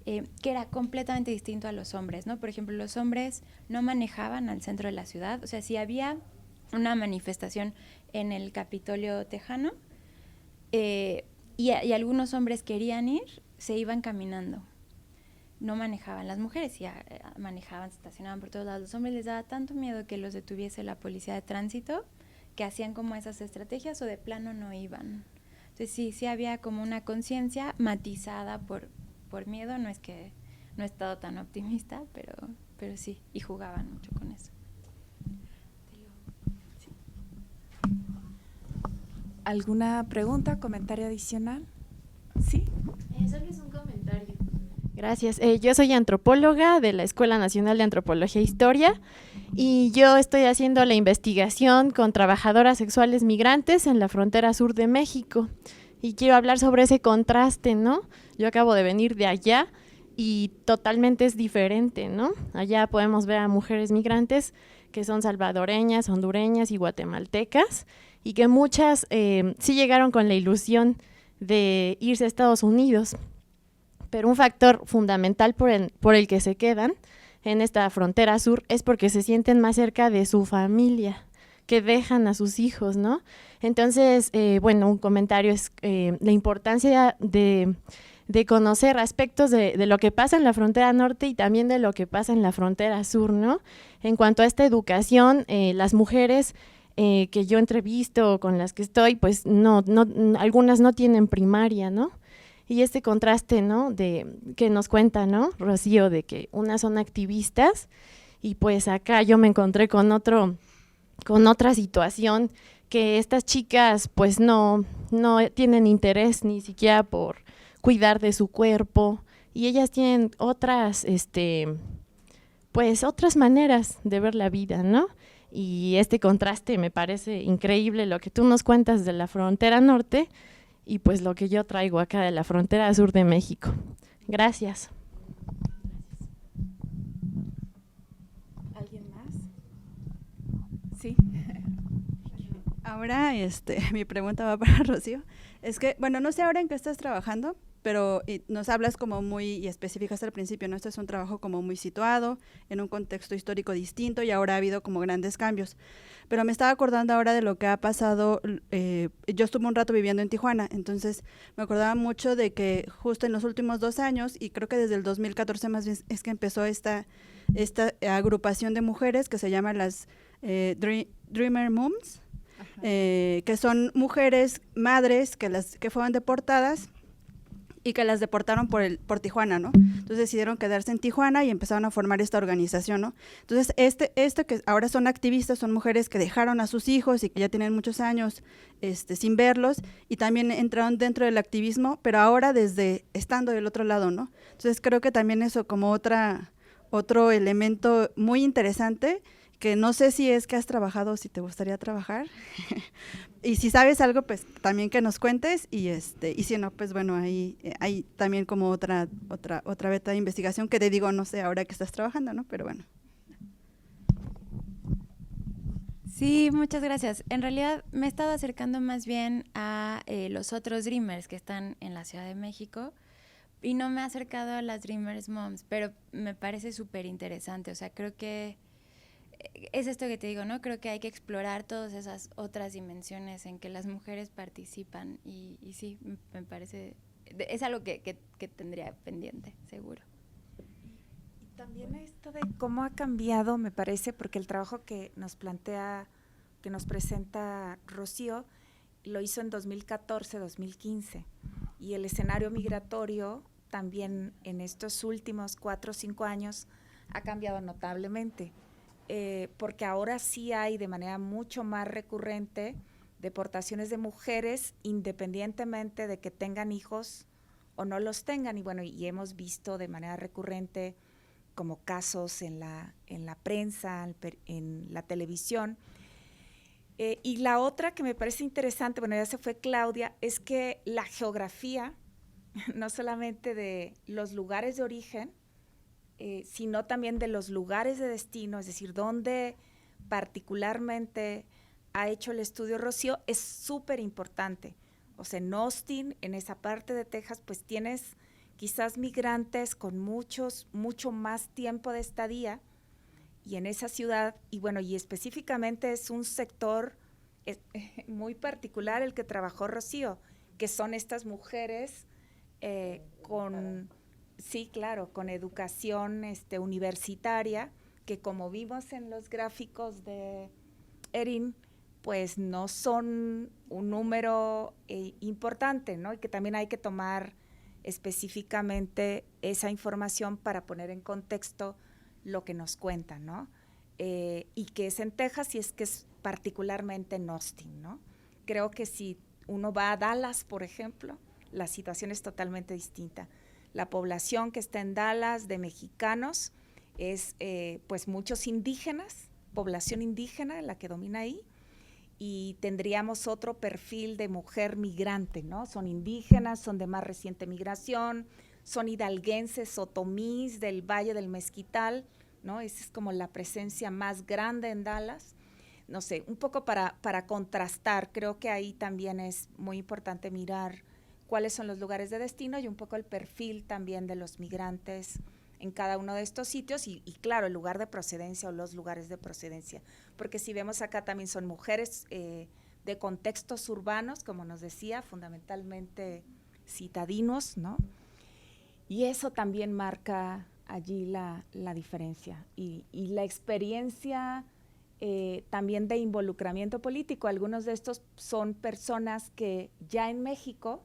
que era completamente distinto a los hombres, ¿no? Por ejemplo, los hombres no manejaban al centro de la ciudad, o sea, si había una manifestación en el Capitolio tejano, y algunos hombres querían ir, se iban caminando, no manejaban. Las mujeres ya manejaban, se estacionaban por todos lados. Los hombres les daba tanto miedo que los detuviese la policía de tránsito, que hacían como esas estrategias o de plano no iban. Entonces sí había como una conciencia matizada por miedo, no es que no he estado tan optimista, pero sí, y jugaban mucho con eso. ¿Alguna pregunta, comentario adicional? ¿Sí? Solo es un comentario. Gracias. Yo soy antropóloga de la Escuela Nacional de Antropología e Historia y yo estoy haciendo la investigación con trabajadoras sexuales migrantes en la frontera sur de México y quiero hablar sobre ese contraste, ¿no? Yo acabo de venir de allá y totalmente es diferente, ¿no? Allá podemos ver a mujeres migrantes que son salvadoreñas, hondureñas y guatemaltecas y que muchas sí llegaron con la ilusión de irse a Estados Unidos, pero un factor fundamental por el que se quedan en esta frontera sur es porque se sienten más cerca de su familia, que dejan a sus hijos, ¿no? Entonces, bueno, un comentario es la importancia de conocer aspectos de lo que pasa en la frontera norte y también de lo que pasa en la frontera sur, ¿no? En cuanto a esta educación, las mujeres que yo entrevisto, con las que estoy, pues algunas no tienen primaria, ¿no? Y este contraste, ¿no? Que nos cuenta, ¿no? Rocío, de que unas son activistas y pues acá yo me encontré con otra situación, que estas chicas pues no tienen interés ni siquiera por cuidar de su cuerpo y ellas tienen otras maneras de ver la vida, ¿no? Y este contraste me parece increíble, lo que tú nos cuentas de la frontera norte y pues lo que yo traigo acá de la frontera sur de México. Gracias. ¿Alguien más? Sí. Ahora, mi pregunta va para Rocío. Es que, bueno, no sé ahora en qué estás trabajando, pero nos hablas como muy específico hasta el principio, ¿no? Este es un trabajo como muy situado, en un contexto histórico distinto y ahora ha habido como grandes cambios. Pero me estaba acordando ahora de lo que ha pasado, yo estuve un rato viviendo en Tijuana, entonces me acordaba mucho de que justo en los últimos 2 años, y creo que desde el 2014 más bien es que empezó esta agrupación de mujeres que se llama las Dreamer Moms, que son mujeres, madres que fueron deportadas y que las deportaron por Tijuana, ¿no? Entonces decidieron quedarse en Tijuana y empezaron a formar esta organización, ¿no? Entonces, que ahora son activistas, son mujeres que dejaron a sus hijos y que ya tienen muchos años sin verlos, y también entraron dentro del activismo, pero ahora estando del otro lado, ¿no? Entonces creo que también eso como otro elemento muy interesante, que no sé si es que has trabajado o si te gustaría trabajar. Y si sabes algo, pues también que nos cuentes, y si no, pues bueno, ahí hay también como otra beta de investigación que te digo, no sé ahora que estás trabajando, ¿no? Pero bueno. Sí, muchas gracias. En realidad me he estado acercando más bien a los otros Dreamers que están en la Ciudad de México, y no me he acercado a las Dreamers Moms, pero me parece súper interesante. O sea, creo que es esto que te digo, ¿no? Creo que hay que explorar todas esas otras dimensiones en que las mujeres participan, y sí, me parece, es algo que tendría pendiente, seguro. Y también esto de cómo ha cambiado, me parece, porque el trabajo que nos presenta Rocío, lo hizo en 2014, 2015, y el escenario migratorio también en estos últimos 4 o 5 años ha cambiado notablemente. Porque ahora sí hay de manera mucho más recurrente deportaciones de mujeres independientemente de que tengan hijos o no los tengan, y bueno, y hemos visto de manera recurrente como casos en la prensa, en la televisión. Y la otra que me parece interesante, bueno, ya se fue Claudia, es que la geografía, no solamente de los lugares de origen, sino también de los lugares de destino, es decir, donde particularmente ha hecho el estudio Rocío, es súper importante. O sea, en Austin, en esa parte de Texas, pues tienes quizás migrantes con mucho más tiempo de estadía, y en esa ciudad, y bueno, y específicamente es un sector muy particular el que trabajó Rocío, que son estas mujeres con... Sí, claro, con educación universitaria, que como vimos en los gráficos de Erin, pues no son un número importante, ¿no? Y que también hay que tomar específicamente esa información para poner en contexto lo que nos cuentan, ¿no? Y que es en Texas, y es que es particularmente en Austin, ¿no? Creo que si uno va a Dallas, por ejemplo, la situación es totalmente distinta. La población que está en Dallas de mexicanos es pues muchos indígenas, población indígena la que domina ahí, y tendríamos otro perfil de mujer migrante, ¿no? Son indígenas, son de más reciente migración, son hidalguenses, otomís del Valle del Mezquital, ¿no? Esa es como la presencia más grande en Dallas. No sé, un poco para contrastar, creo que ahí también es muy importante mirar cuáles son los lugares de destino y un poco el perfil también de los migrantes en cada uno de estos sitios, y claro, el lugar de procedencia o los lugares de procedencia, porque si vemos acá también son mujeres de contextos urbanos, como nos decía, fundamentalmente citadinos, ¿no? Y eso también marca allí la diferencia, y la experiencia también de involucramiento político. Algunos de estos son personas que ya en México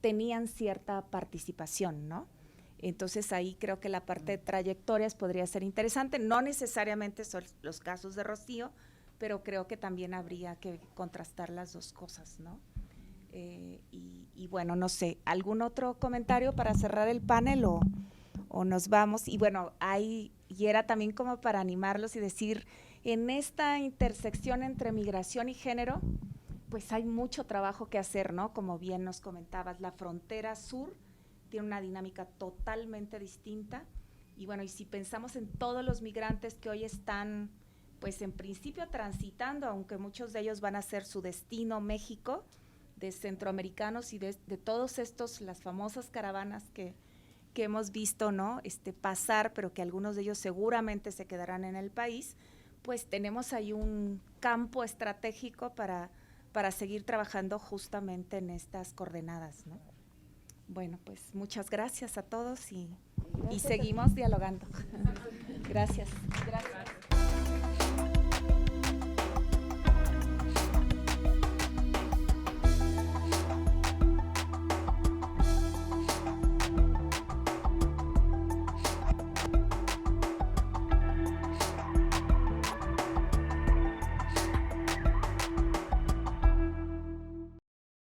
tenían cierta participación, ¿no? Entonces ahí creo que la parte de trayectorias podría ser interesante, no necesariamente son los casos de Rocío, pero creo que también habría que contrastar las dos cosas, ¿no? Y bueno, no sé, ¿algún otro comentario para cerrar el panel o nos vamos? Y bueno, y era también como para animarlos y decir, en esta intersección entre migración y género, pues hay mucho trabajo que hacer, ¿no? Como bien nos comentabas, la frontera sur tiene una dinámica totalmente distinta, y bueno, y si pensamos en todos los migrantes que hoy están, pues en principio transitando, aunque muchos de ellos van a ser su destino México, de centroamericanos y de todos estos, las famosas caravanas que hemos visto, ¿no? Pasar, pero que algunos de ellos seguramente se quedarán en el país, pues tenemos ahí un campo estratégico para seguir trabajando justamente en estas coordenadas, ¿no? Bueno, pues muchas gracias a todos y seguimos dialogando. Gracias. Gracias.